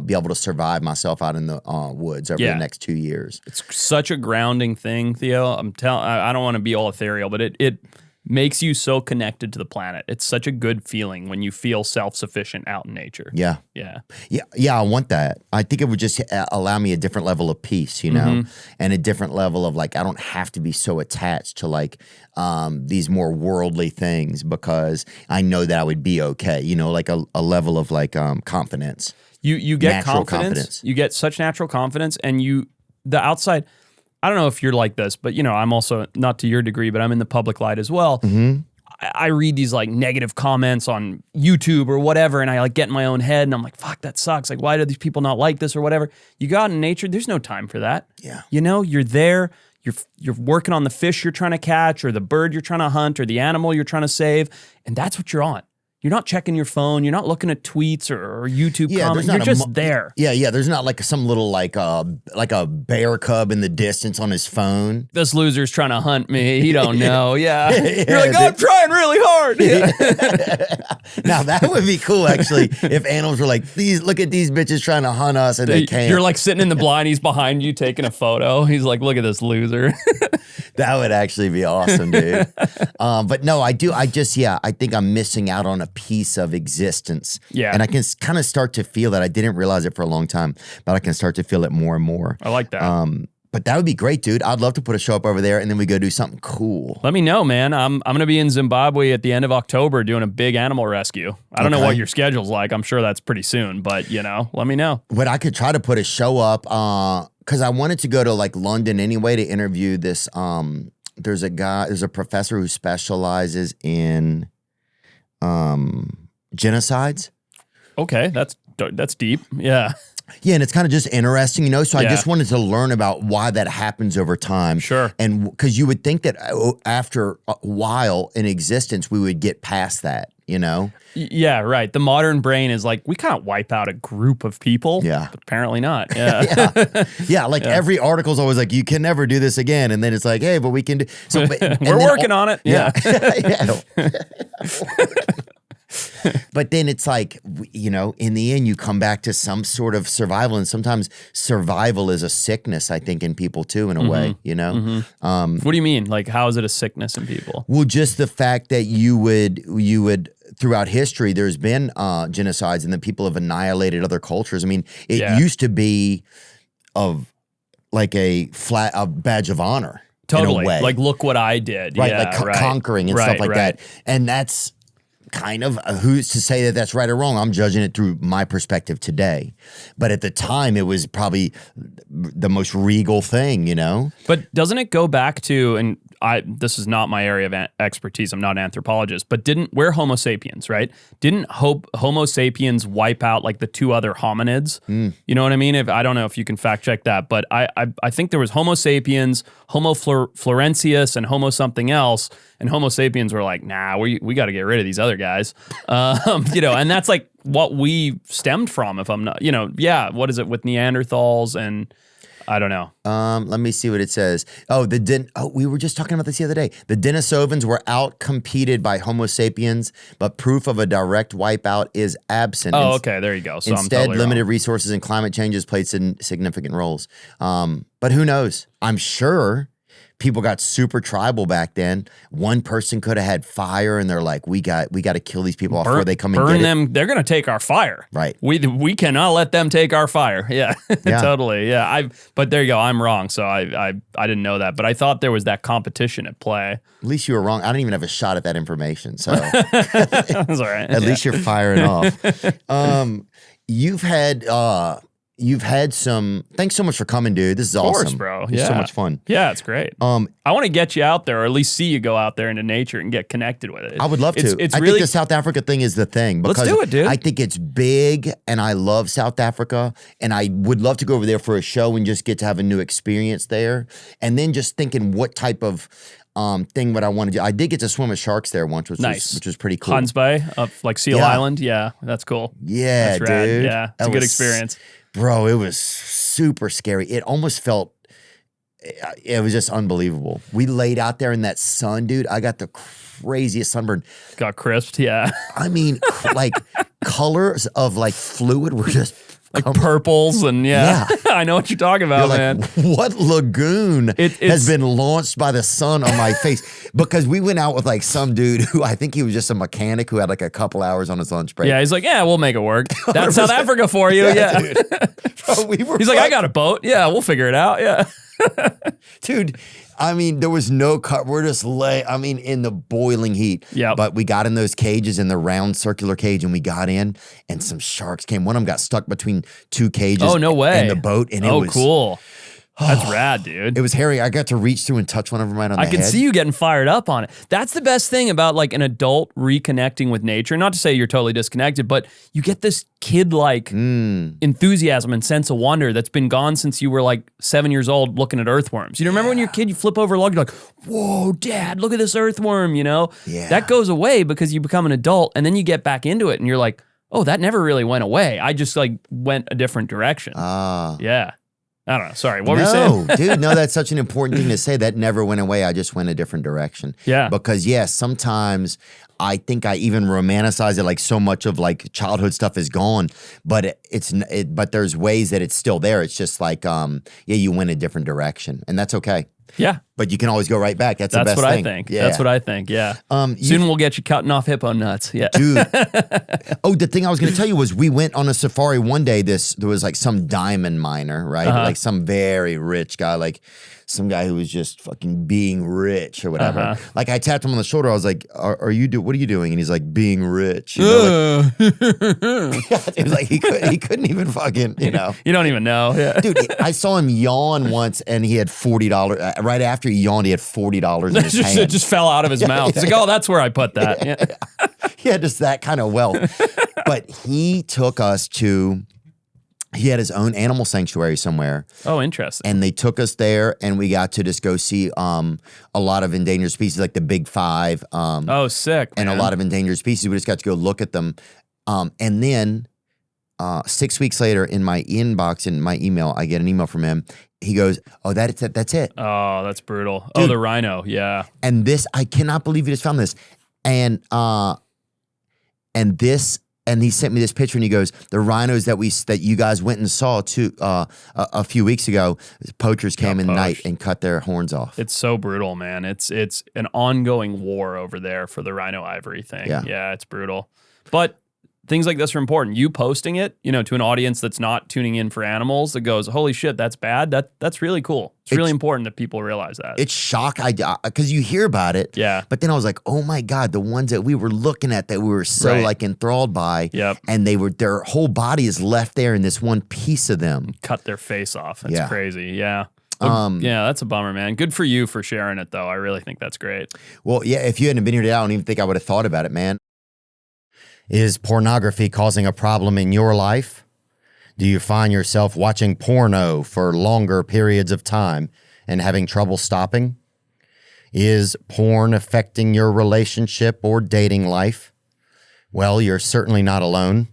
be able to survive myself out in the woods over the next 2 years. It's such a grounding thing, Theo. I don't want to be all ethereal, but it makes you so connected to the planet. It's such a good feeling when you feel self-sufficient out in nature. Yeah. Yeah. Yeah, I want that. I think it would just allow me a different level of peace, you know, and a different level of like, I don't have to be so attached to like these more worldly things because I know that I would be okay, you know, like a level of like confidence. You get natural confidence. You get such natural confidence and the outside, I don't know if you're like this, but you know, I'm also not to your degree, but I'm in the public light as well. I read these like negative comments on YouTube or whatever, and I like get in my own head and I'm like, fuck, that sucks. Like, why do these people not like this or whatever? You go out in nature, there's no time for that. Yeah. You know, you're there, you're working on the fish you're trying to catch or the bird you're trying to hunt or the animal you're trying to save, and that's what you're on. you're not checking your phone. You're not looking at tweets or YouTube comments. there's not You're just there. Yeah. There's not like some little like a bear cub in the distance on his phone. This loser's trying to hunt me. He don't know. Yeah. Yeah, You're like, I'm trying really hard. Yeah. Now that would be cool, actually, if animals were like, look at these bitches trying to hunt us and they can't. You're like sitting in the blind. He's behind you taking a photo. He's like, look at this loser. That would actually be awesome, dude. But no, I think I'm missing out on a piece of existence. Yeah. And I can kind of start to feel that. I didn't realize it for a long time, but I can start to feel it more and more. I like that. But that would be great, dude. I'd love to put a show up over there and then we go do something cool. Let me know, man. I'm going to be in Zimbabwe at the end of October doing a big animal rescue. I don't know what your schedule's like. I'm sure that's pretty soon, but let me know. But I could try to put a show up because I wanted to go to like London anyway to interview this. There's a professor who specializes in genocides. Okay, that's deep. Yeah. Yeah, and it's kind of just interesting, so I just wanted to learn about why that happens over time. Sure. And because you would think that after a while in existence, we would get past that, Yeah, right. The modern brain is like, we can't wipe out a group of people. Yeah. But apparently not. Yeah. Yeah, every article is always like, you can never do this again. And then it's like, hey, but we can do. So, we're working on it. Yeah. But then it's like, in the end, you come back to some sort of survival. And sometimes survival is a sickness, I think, in people too, in a way, What do you mean? Like, how is it a sickness in people? Well, just the fact that you would throughout history, there's been genocides and then people have annihilated other cultures. I mean, it used to be like a badge of honor. Totally. In a way. Like, look what I did. Right. Yeah, like conquering and stuff like that. And that's kind of who's to say that that's right or wrong. I'm judging it through my perspective today. But at the time, it was probably the most regal thing, But doesn't it go back to, and this is not my area of expertise, I'm not an anthropologist, but we're Homo sapiens, right? Didn't Homo sapiens wipe out like the two other hominids? You know what I mean? I don't know if you can fact check that, but I think there was Homo sapiens, Homo florensis, and Homo something else, and Homo sapiens were like, nah, we got to get rid of these other guys, and that's like what we stemmed from. If I'm not, what is it with Neanderthals and I don't know. Let me see what it says. We were just talking about this the other day. The Denisovans were out-competed by Homo sapiens, but proof of a direct wipeout is absent. Oh, okay, there you go. So instead, I'm totally limited wrong. resources and climate changes played significant roles. But who knows? I'm sure people got super tribal back then. One person could have had fire, and they're like, "We got to kill these people before they come and burn get them. it." They're gonna take our fire. Right. We cannot let them take our fire. Yeah, totally. Yeah. But there you go. I'm wrong. So I didn't know that, but I thought there was that competition at play. At least you were wrong. I didn't even have a shot at that information. So That's all right. At least you're firing off. You've had some. Thanks so much for coming, dude. This is awesome. Of course, bro. It's so much fun. Yeah, it's great. I want to get you out there, or at least see you go out there into nature and get connected with it. I would love to. I think the South Africa thing is the thing. Because let's do it, dude. I think it's big, and I love South Africa, and I would love to go over there for a show and just get to have a new experience there. And then just thinking what type of thing would I want to do. I did get to swim with sharks there once, which was pretty cool. Hans Bay, up like Seal Island. Yeah, that's cool. Yeah, that's rad. dude. Yeah, it's a good experience. Bro, it was super scary. It almost felt, it was just unbelievable. We laid out there in that sun, dude. I got the craziest sunburn. Got crisped, yeah. I mean, like colors of like fluid were just like purples and I know what you're talking about, man. What lagoon has been launched by the sun on my face? Because we went out with like some dude who I think he was just a mechanic who had like a couple hours on his lunch break. Yeah, he's like, yeah, we'll make it work. That's South Africa for you. Yeah. Dude. Bro, he's like, I got a boat. Yeah, we'll figure it out. Yeah. Dude, I mean, there was no cut. We're just in the boiling heat. Yeah. But we got in those cages, in the round circular cage, and we got in, and some sharks came. One of them got stuck between two cages. Oh, no way. And the boat. And it was cool. That's rad, dude. It was hairy. I got to reach through and touch one of them right on the head. I can see you getting fired up on it. That's the best thing about like an adult reconnecting with nature. Not to say you're totally disconnected, but you get this kid-like enthusiasm and sense of wonder that's been gone since you were like 7 years old looking at earthworms. You remember when you're a kid, you flip over a log, you're like, whoa, Dad, look at this earthworm, you know? Yeah. That goes away because you become an adult and then you get back into it and you're like, oh, that never really went away. I just like went a different direction. Yeah. I don't know. Sorry. What were you saying? No, dude, no, that's such an important thing to say. That never went away. I just went a different direction. Yeah. Because, yes, sometimes I think I even romanticize it, like so much of like childhood stuff is gone, but but there's ways that it's still there. It's just like, you went a different direction, and that's okay. Yeah. But you can always go right back. That's the best what thing. I think. Yeah. That's what I think. Yeah. Soon we'll get you cutting off hippo nuts. Yeah. Dude. Oh, the thing I was going to tell you was we went on a safari one day. There was like some diamond miner, right? Like some very rich guy, like some guy who was just fucking being rich or whatever. Like I tapped him on the shoulder. I was like, what are you doing? And he's like, being rich. You know, it was like he couldn't even fucking, you know. You don't even know. Yeah. Dude, I saw him yawn once and he had $40. Right after he yawned, he had $40 in his hand. It just fell out of his mouth. He's like, oh, that's where I put that. Yeah. He had just that kind of wealth. But he took us to, he had his own animal sanctuary somewhere. Oh, interesting. And they took us there and we got to just go see a lot of endangered species, like the big five. Oh, sick, man. And a lot of endangered species. We just got to go look at them. And then 6 weeks later in my inbox, in my email, I get an email from him. He goes, oh, that's it. Oh, that's brutal. Dude. Oh, the rhino. Yeah. And this, I cannot believe he just found this. And he sent me this picture and he goes, the rhinos that you guys went and saw a few weeks ago, poachers came in the night and cut their horns off. It's so brutal, man. It's an ongoing war over there for the rhino ivory thing. Yeah, it's brutal. But things like this are important. You posting it, to an audience that's not tuning in for animals that goes, holy shit, that's bad. That's really cool. It's really important that people realize that. It's shock, because you hear about it. Yeah. But then I was like, oh my God, the ones that we were looking at that we were so like enthralled by. Yep. And their whole body is left there in this one piece of them. Cut their face off. That's crazy. Yeah. Yeah, that's a bummer, man. Good for you for sharing it, though. I really think that's great. Well, yeah, if you hadn't been here today, I don't even think I would have thought about it, man. Is pornography causing a problem in your life? Do you find yourself watching porno for longer periods of time and having trouble stopping? Is porn affecting your relationship or dating life? Well, you're certainly not alone.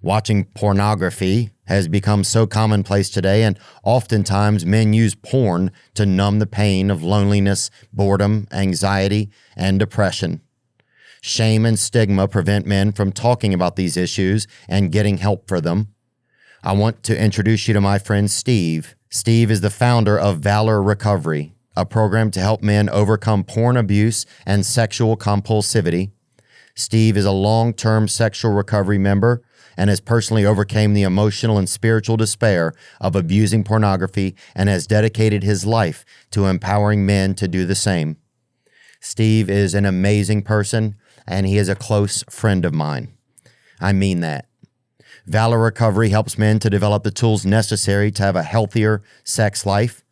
Watching pornography has become so commonplace today, and oftentimes men use porn to numb the pain of loneliness, boredom, anxiety, and depression. Shame and stigma prevent men from talking about these issues and getting help for them. I want to introduce you to my friend Steve. Steve is the founder of Valor Recovery, a program to help men overcome porn abuse and sexual compulsivity. Steve is a long-term sexual recovery member and has personally overcome the emotional and spiritual despair of abusing pornography and has dedicated his life to empowering men to do the same. Steve is an amazing person, and he is a close friend of mine. I mean that. Valor Recovery helps men to develop the tools necessary to have a healthier sex life.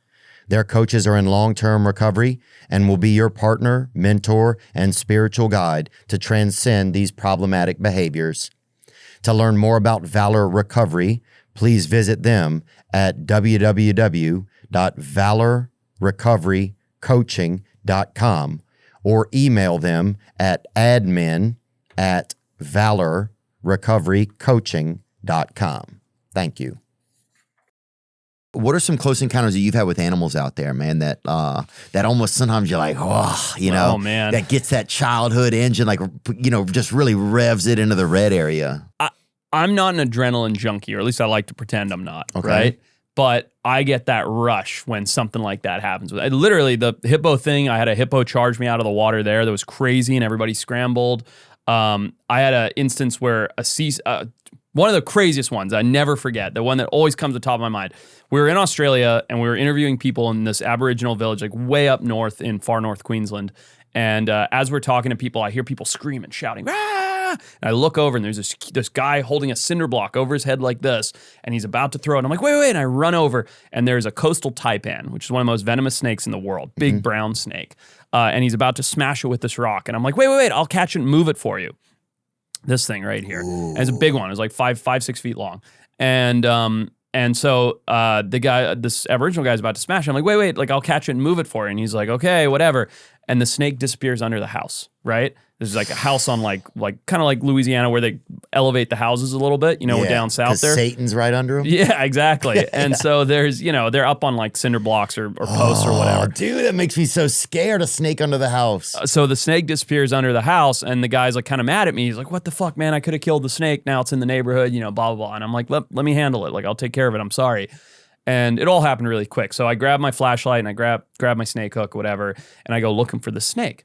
Their coaches are in long-term recovery and will be your partner, mentor, and spiritual guide to transcend these problematic behaviors. To learn more about Valor Recovery, please visit them at www.valorrecoverycoaching.com or email them at admin@valorrecoverycoaching.com. Thank you. What are some close encounters that you've had with animals out there, man, that almost sometimes you're like, oh, man, that gets that childhood engine, like, just really revs it into the red area? I'm not an adrenaline junkie, or at least I like to pretend I'm not, okay. Right? But I get that rush when something like that happens. Literally, the hippo thing, I had a hippo charge me out of the water there that was crazy and everybody scrambled. I had an instance where one of the craziest ones, I never forget, the one that always comes to the top of my mind. We were in Australia and we were interviewing people in this Aboriginal village, like way up north in far north Queensland. And as we're talking to people, I hear people screaming, shouting, "Ah!" And I look over and there's this guy holding a cinder block over his head like this, and he's about to throw it. And I'm like, wait. And I run over, and there's a coastal taipan, which is one of the most venomous snakes in the world, big brown snake. And he's about to smash it with this rock. And I'm like, wait, I'll catch it and move it for you. This thing right here. And it's a big one. It's like 6 feet long. And so the guy, this Aboriginal guy's about to smash it. I'm like, wait, like I'll catch it and move it for you. And he's like, okay, whatever. And the snake disappears under the house, right? There's like a house on like kind of like Louisiana where they elevate the houses a little bit, down south there. Satan's right under them. Yeah, exactly. And so there's, they're up on like cinder blocks or posts or whatever. Dude, that makes me so scared, a snake under the house. So the snake disappears under the house, and the guy's like kind of mad at me. He's like, what the fuck, man? I could have killed the snake. Now it's in the neighborhood, blah, blah, blah. And I'm like, let me handle it. Like, I'll take care of it. I'm sorry. And it all happened really quick. So I grab my flashlight and I grab my snake hook, whatever, and I go looking for the snake.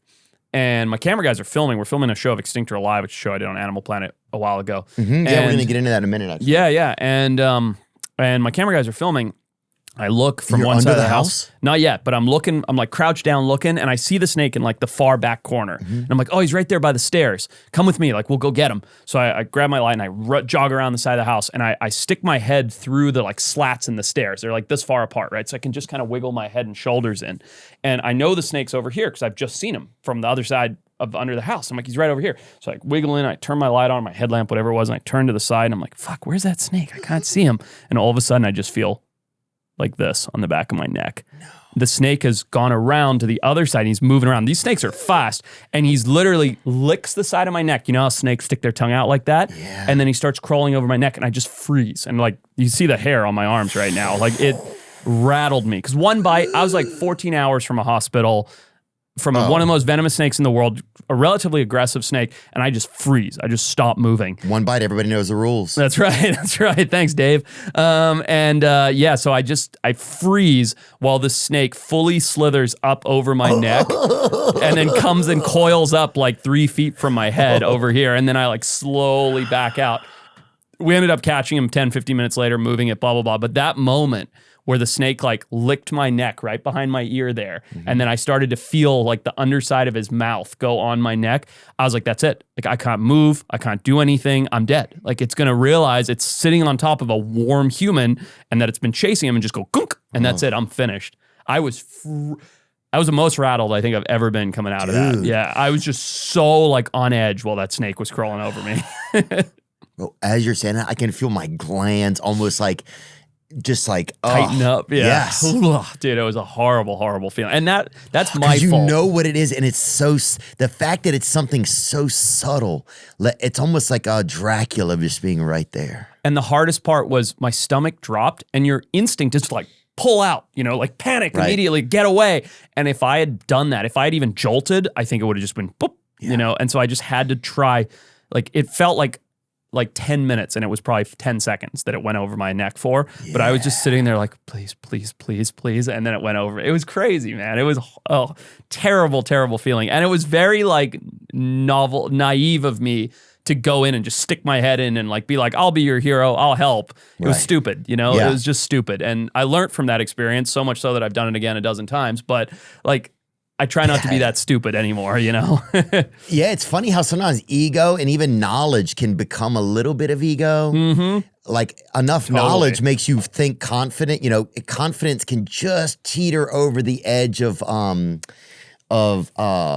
And my camera guys are filming. We're filming a show of Extinct or Alive, which is a show I did on Animal Planet a while ago. Mm-hmm. Yeah, we're going to get into that in a minute, actually. Yeah. And my camera guys are filming. I look from one side of the house. Not yet, but I'm looking. I'm like crouched down looking, and I see the snake in like the far back corner. And I'm like, oh, he's right there by the stairs. Come with me. Like, we'll go get him. So I grab my light and I jog around the side of the house, and I stick my head through the like slats in the stairs. They're like this far apart, right? So I can just kind of wiggle my head and shoulders in. And I know the snake's over here because I've just seen him from the other side of under the house. I'm like, he's right over here. So I wiggle in, I turn my light on, my headlamp, whatever it was, and I turn to the side, and I'm like, fuck, where's that snake? I can't see him. And all of a sudden, I just feel like this on the back of my neck. No. The snake has gone around to the other side. And he's moving around. These snakes are fast. And he's literally licks the side of my neck. You know how snakes stick their tongue out like that? Yeah. And then he starts crawling over my neck, and I just freeze. And like, you see the hair on my arms right now. Like, it rattled me. Because one bite, I was like 14 hours from a hospital, from one of the most venomous snakes in the world, a relatively aggressive snake, and I just freeze. I just stop moving. One bite, everybody knows the rules. That's right. That's right. Thanks, Dave. So I freeze while the snake fully slithers up over my neck and then comes and coils up like 3 feet from my head over here, and then I like slowly back out. We ended up catching him 10, 15 minutes later, moving it, blah, blah, blah. But that moment where the snake like licked my neck right behind my ear there, and then I started to feel like the underside of his mouth go on my neck, I was like, that's it. Like, I can't move. I can't do anything. I'm dead. Like, it's going to realize it's sitting on top of a warm human and that it's been chasing him and just go gunk, and that's it. I'm finished. I was the most rattled I think I've ever been coming out of that. Yeah, I was just so like on edge while that snake was crawling over me. Well, as you're saying that, I can feel my glands almost like tighten up. Yeah. Yes. Dude, it was a horrible, horrible feeling. And that's my fault. You know what it is, and it's so, the fact that it's something so subtle, it's almost like a Dracula just being right there. And the hardest part was my stomach dropped, and your instinct is to like pull out, like panic immediately, get away. And if I had done that, if I had even jolted, I think it would have just been boop, and so I just had to try. Like, it felt like 10 minutes, and it was probably 10 seconds that it went over my neck for. Yeah. But I was just sitting there like, please, please, please, please. And then it went over. It was crazy, man. It was a terrible, terrible feeling. And it was very like naive of me to go in and just stick my head in and like be like, I'll be your hero. I'll help. It was stupid, It was just stupid. And I learned from that experience, so much so that I've done it again a dozen times. But like, I try not to be that stupid anymore, Yeah, it's funny how sometimes ego and even knowledge can become a little bit of ego. Mm-hmm. Like, enough knowledge makes you think confident. Confidence can just teeter over the edge of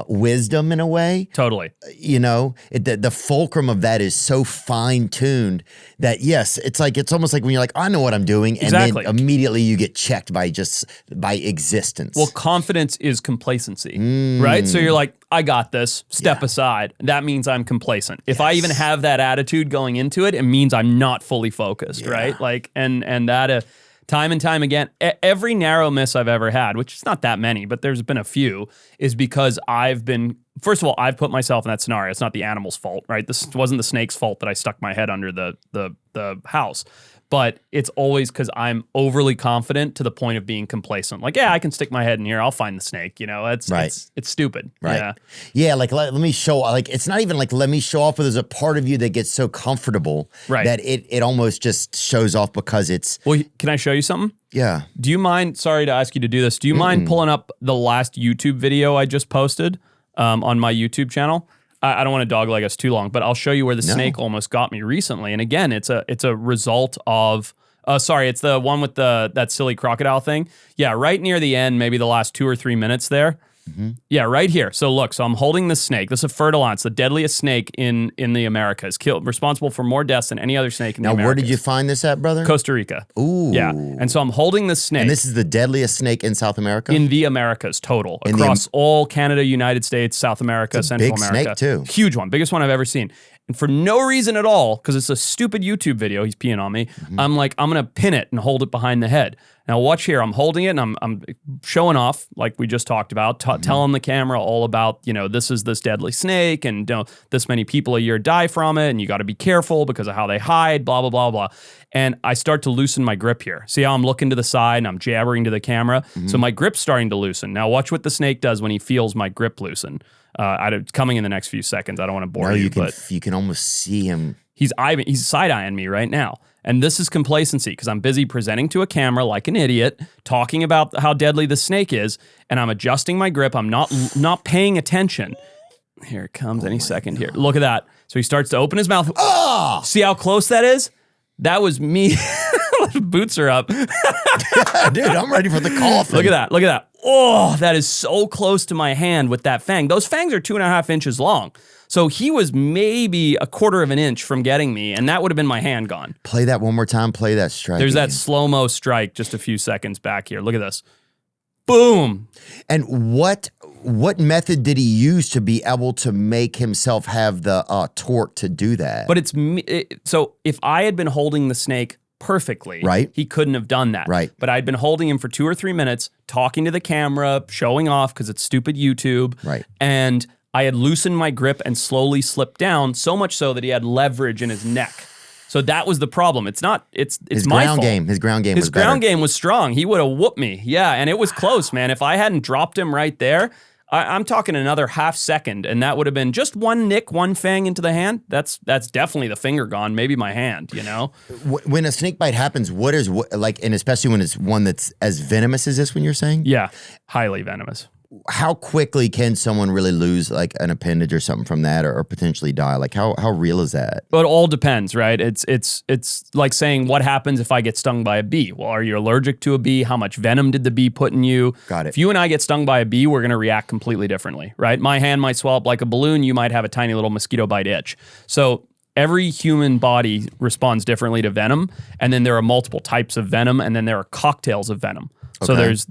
wisdom in a way. Totally. The fulcrum of that is so fine-tuned that, yes, it's almost like when you're like, I know what I'm doing, and then immediately you get checked by existence. Well, confidence is complacency, right? So you're like, I got this, step aside. That means I'm complacent. If I even have that attitude going into it, it means I'm not fully focused, right? Like, and that... time and time again, every narrow miss I've ever had, which is not that many, but there's been a few, is because first of all, I've put myself in that scenario. It's not the animal's fault, right? This wasn't the snake's fault that I stuck my head under the house. But it's always because I'm overly confident to the point of being complacent. Like, I can stick my head in here. I'll find the snake. It's stupid. Right. Yeah. Like, let me show. Like, it's not even like let me show off. But there's a part of you that gets so comfortable that it almost just shows off because it's. Well, can I show you something? Yeah. Do you mind? Sorry to ask you to do this. Do you mind pulling up the last YouTube video I just posted on my YouTube channel? I don't want to dogleg us too long, but I'll show you where the snake almost got me recently. And again, it's a result of. Sorry, it's the one with that silly crocodile thing. Yeah, right near the end, maybe the last 2 or 3 minutes there. Mm-hmm. Yeah, right here. So look, I'm holding this snake. This is a fertilance, the deadliest snake in the Americas, responsible for more deaths than any other snake in the Americas. Now, where did you find this at, brother? Costa Rica. Ooh. Yeah, and so I'm holding this snake. And this is the deadliest snake in South America? In the Americas, total. Across all Canada, United States, South America, Central America. Big snake, too. Huge one. Biggest one I've ever seen. And for no reason at all, because it's a stupid YouTube video, he's peeing on me, I'm like, I'm going to pin it and hold it behind the head. Now watch here, I'm holding it and I'm showing off, like we just talked about, telling the camera all about, this is this deadly snake and this many people a year die from it and you got to be careful because of how they hide, blah, blah, blah, blah. And I start to loosen my grip here. See how I'm looking to the side and I'm jabbering to the camera? So my grip's starting to loosen. Now watch what the snake does when he feels my grip loosen. Coming in the next few seconds. I don't want to bore you, but you can almost see him. He's side-eyeing me right now. And this is complacency because I'm busy presenting to a camera like an idiot, talking about how deadly the snake is, and I'm adjusting my grip. I'm not paying attention. Here it comes any second here. Look at that. So he starts to open his mouth. Oh! See how close that is? That was me. Boots are up. Dude, I'm ready for the coffin. Look at that. Look at that. Oh, that is so close to my hand with that fang. Those fangs are 2.5 inches long. So he was maybe 1/4 of an inch from getting me, and that would have been my hand gone. Play that one more time. Play that strike. There's that slow-mo strike just a few seconds back here. Look at this. Boom. And what method did he use to be able to make himself have the torque to do that? But so if I had been holding the snake perfectly, right, he couldn't have done that. Right. But I'd been holding him for 2 or 3 minutes, talking to the camera, showing off because it's stupid YouTube. Right. And I had loosened my grip and slowly slipped down, so much so that he had leverage in his neck. So that was the problem. It's my fault. His ground game was better. His ground game was strong. He would have whooped me. Yeah, and it was close, man. If I hadn't dropped him right there, I'm talking another half second, and that would have been just one nick, one fang into the hand. That's definitely the finger gone, maybe my hand, When a snake bite happens, and especially when it's one that's as venomous as this one you're saying? Yeah, highly venomous. How quickly can someone really lose like an appendage or something from that or potentially die? Like how real is that? Well, it all depends, right? It's like saying what happens if I get stung by a bee? Well, are you allergic to a bee? How much venom did the bee put in you? Got it. If you and I get stung by a bee, we're going to react completely differently, right? My hand might swell up like a balloon. You might have a tiny little mosquito bite itch. So every human body responds differently to venom. And then there are multiple types of venom. And then there are cocktails of venom. So there's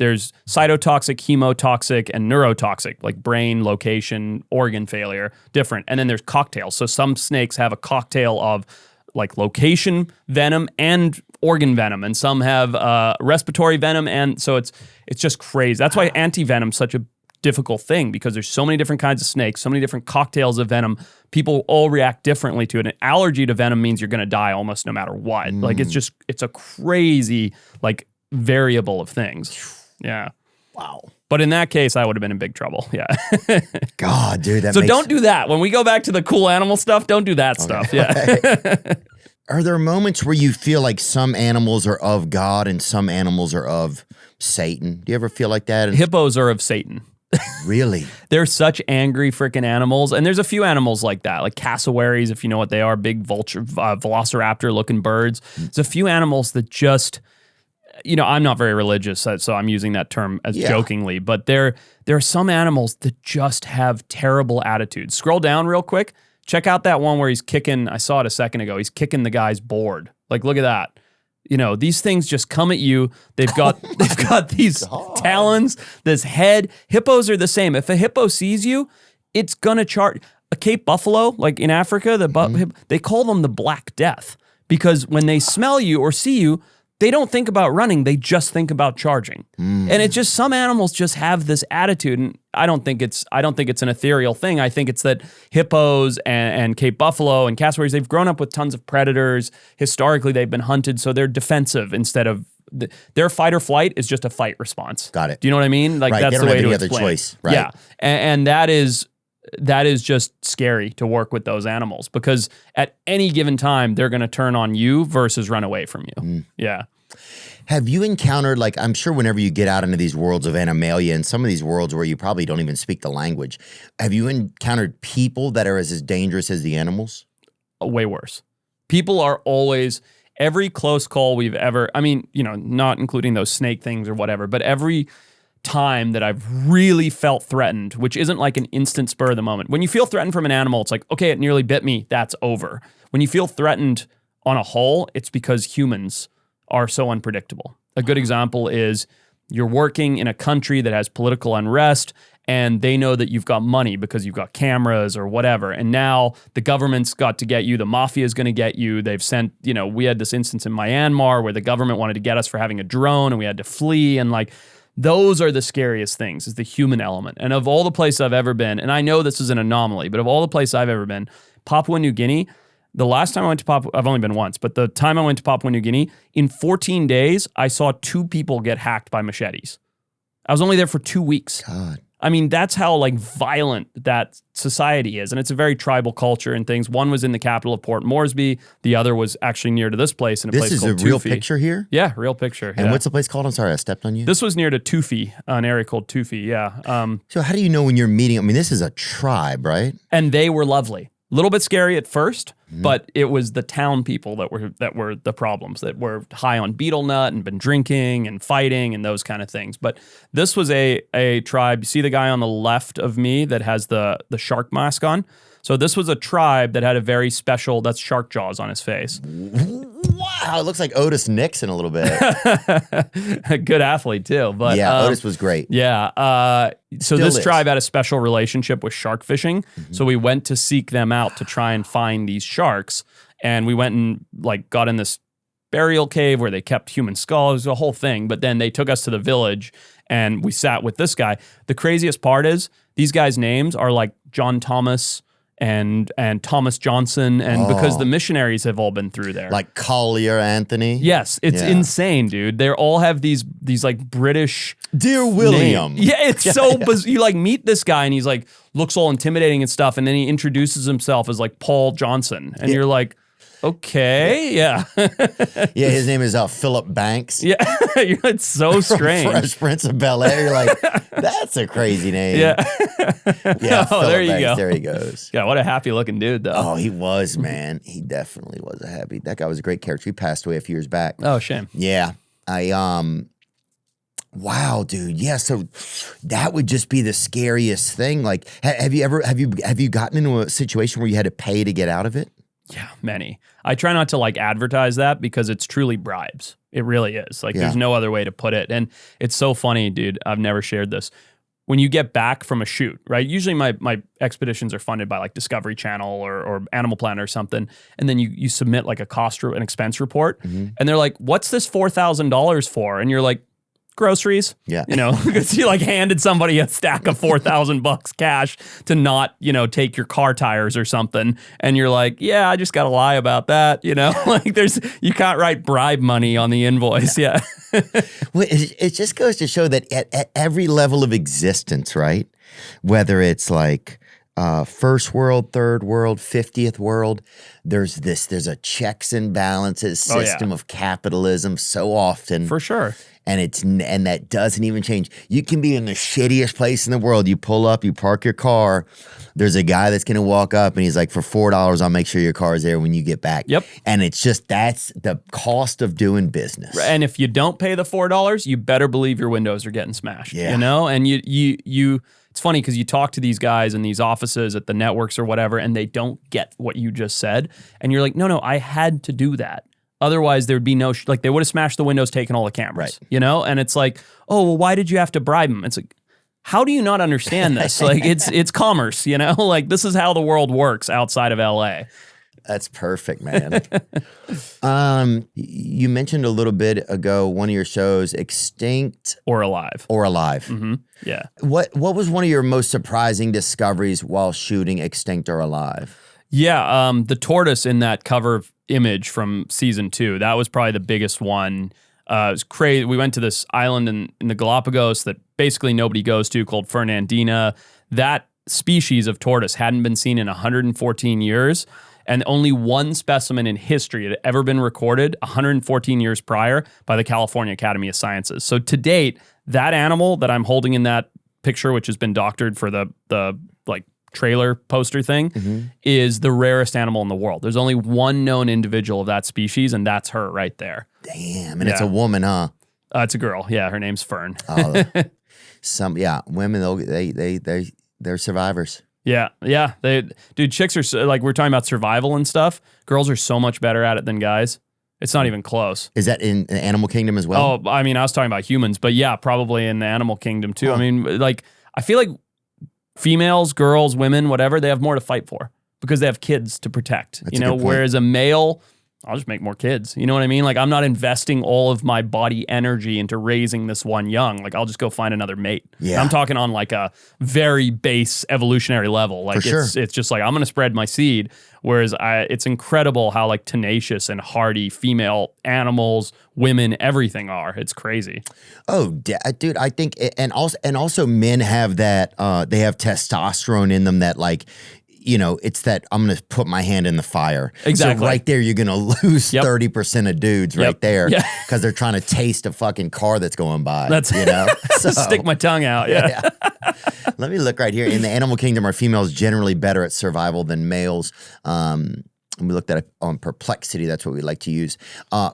cytotoxic, hemotoxic, and neurotoxic, like brain, location, organ failure, different. And then there's cocktails. So some snakes have a cocktail of like location venom and organ venom, and some have respiratory venom. And so it's just crazy. That's why anti-venom's such a difficult thing, because there's so many different kinds of snakes, so many different cocktails of venom. People all react differently to it. An allergy to venom means you're going to die almost no matter what. Like it's a crazy variable of things. Yeah. Wow. But in that case, I would have been in big trouble. Yeah. God, dude. Don't do that. When we go back to the cool animal stuff, don't do that stuff. Yeah. Are there moments where you feel like some animals are of God and some animals are of Satan? Do you ever feel like that? Hippos are of Satan. Really? They're such angry freaking animals. And there's a few animals like that, like cassowaries, if you know what they are, big vulture, velociraptor looking birds. There's a few animals that just... I'm not very religious, so I'm using that term as jokingly, but there are some animals that just have terrible attitudes. Scroll down real quick. Check out that one where he's kicking, I saw it a second ago, he's kicking the guy's board. Like, look at that. These things just come at you. They've got these talons, this head. Hippos are the same. If a hippo sees you, it's gonna charge. A Cape buffalo, like in Africa, they call them the Black Death, because when they smell you or see you, they don't think about running, they just think about charging. And it's just, some animals just have this attitude, and I don't think it's an ethereal thing. I think it's that hippos and Cape buffalo and cassowaries, they've grown up with tons of predators. Historically, they've been hunted, so they're defensive instead of their fight or flight is just a fight response. Got it. Do you know what I mean? Like, right. That's the way to explain. Other choice, right? Yeah, and that is just scary to work with those animals, because at any given time, they're going to turn on you versus run away from you. Yeah. Have you encountered, like, I'm sure whenever you get out into these worlds of animalia and some of these worlds where you probably don't even speak the language, have you encountered people that are as dangerous as the animals? Way worse. People are always, every close call we've ever, I mean, not including those snake things or whatever, but every time that I've really felt threatened, which isn't like an instant spur of the moment. When you feel threatened from an animal, it's like, okay, it nearly bit me, that's over. When you feel threatened on a whole, it's because humans are so unpredictable. A good example is you're working in a country that has political unrest and they know that you've got money because you've got cameras or whatever. And now the government's got to get you, the mafia is going to get you. They've sent, we had this instance in Myanmar where the government wanted to get us for having a drone and we had to flee. And like, those are the scariest things, is the human element. And of all the places I've ever been, and I know this is an anomaly, but of all the places I've ever been, Papua New Guinea, the last time I went to Papua, I've only been once, but the time I went to Papua New Guinea, in 14 days, I saw 2 people get hacked by machetes. I was only there for 2 weeks. God. I mean, that's how like violent that society is. And it's a very tribal culture and things. One was in the capital of Port Moresby. The other was actually near to this place in a place called This is a real Tufi. picture here? Yeah, real picture. And yeah. what's the place called? I'm sorry, I stepped on you. This was near to Tufi, an area called Tufi, yeah. So how do you know when you're meeting? I mean, this is a tribe, right? And they were lovely. A little bit scary at first, but it was the town people that were the problems, that were high on betel nut and been drinking and fighting and those kind of things. But this was a tribe. You see the guy on the left of me that has the shark mask on? So this was a tribe that had a very special, that's shark jaws on his face. Wow, it looks like Otis Nixon a little bit. A good athlete too. But yeah, Otis was great. Yeah. So this is. tribe had a special relationship with shark fishing. So we went to seek them out to try and find these sharks. And we went and like got in this burial cave where they kept human skulls, the whole thing. But then they took us to the village and we sat with this guy. The craziest part is these guys' names are like John Thomas and Thomas Johnson, and because the missionaries have all been through there. Like Collier Anthony? Yes, it's insane, dude. They all have these like British Dear William. names. Yeah, it's so bizarre. You like meet this guy and he's like looks all intimidating and stuff, and then he introduces himself as like Paul Johnson, and you're like, okay, yeah. Yeah, his name is Philip Banks. Yeah, it's so strange. Fresh Prince of Bel-Air. You're like, that's a crazy name. Yeah. Yeah, Oh, there you Banks, go. There he goes. Yeah, what a happy looking dude, though. Oh, he was, man. He definitely was a happy. That guy was a great character. He passed away a few years back. Oh, shame. Yeah. Wow, dude. Yeah, so that would just be the scariest thing. Like, have you gotten into a situation where you had to pay to get out of it? Yeah, many. I try not to like advertise that because it's truly bribes. It really is. Like there's no other way to put it. And it's so funny, dude. I've never shared this. When you get back from a shoot, right? Usually my expeditions are funded by like Discovery Channel or Animal Planet or something. And then you submit like an expense report. And they're like, what's this $4,000 for? And you're like, groceries. Yeah. Because you like handed somebody a stack of $4,000 cash to not, take your car tires or something. And you're like, yeah, I just got to lie about that. Like you can't write bribe money on the invoice. Yeah. Well, it just goes to show that at every level of existence, right? Whether it's like first world, third world, 50th world, there's a checks and balances system of capitalism so often. For sure. And that doesn't even change. You can be in the shittiest place in the world. You pull up, you park your car. There's a guy that's going to walk up and he's like, for $4, I'll make sure your car is there when you get back. Yep. And it's just, that's the cost of doing business. And if you don't pay the $4, you better believe your windows are getting smashed. Yeah. And you it's funny because you talk to these guys in these offices at the networks or whatever, and they don't get what you just said. And you're like, no, I had to do that. Otherwise, there'd be no, they would have smashed the windows, taken all the cameras, And it's like, oh, well, why did you have to bribe them? It's like, how do you not understand this? Like, it's commerce, Like, this is how the world works outside of LA. That's perfect, man. You mentioned a little bit ago, one of your shows, Extinct or Alive. Mm-hmm. Yeah. What was one of your most surprising discoveries while shooting Extinct or Alive? Yeah, the tortoise in that cover image from season 2, that was probably the biggest one. It was crazy. We went to this island in the Galapagos that basically nobody goes to called Fernandina. That species of tortoise hadn't been seen in 114 years. And only one specimen in history had ever been recorded 114 years prior by the California Academy of Sciences. So to date, that animal that I'm holding in that picture, which has been doctored for the like trailer poster thing, is the rarest animal in the world. There's only one known individual of that species, and that's her right there. Damn, and it's a woman, huh? It's a girl. Yeah, her name's Fern. Women, they're survivors. Yeah. Dude, chicks are like, we're talking about survival and stuff. Girls are so much better at it than guys. It's not even close. Is that in the animal kingdom as well? Oh, I mean, I was talking about humans, but yeah, probably in the animal kingdom too. I mean, like, I feel like females, girls, women, whatever, they have more to fight for because they have kids to protect, That's a good point. whereas a male, I'll just make more kids. You know what I mean? Like, I'm not investing all of my body energy into raising this one young. Like, I'll just go find another mate. Yeah. And I'm talking on like a very base evolutionary level. Like, For sure. it's just like, I'm going to spread my seed. Whereas it's incredible how like tenacious and hardy female animals, women, everything are. It's crazy. Oh, dude, I think, and also men have that, they have testosterone in them that like, it's that I'm going to put my hand in the fire. Exactly. So right there, you're going to lose 30% of dudes right there because they're trying to taste a fucking car that's going by. So, stick my tongue out. Yeah. Let me look right here. In the animal kingdom, are females generally better at survival than males? We looked at it on Perplexity. That's what we like to use.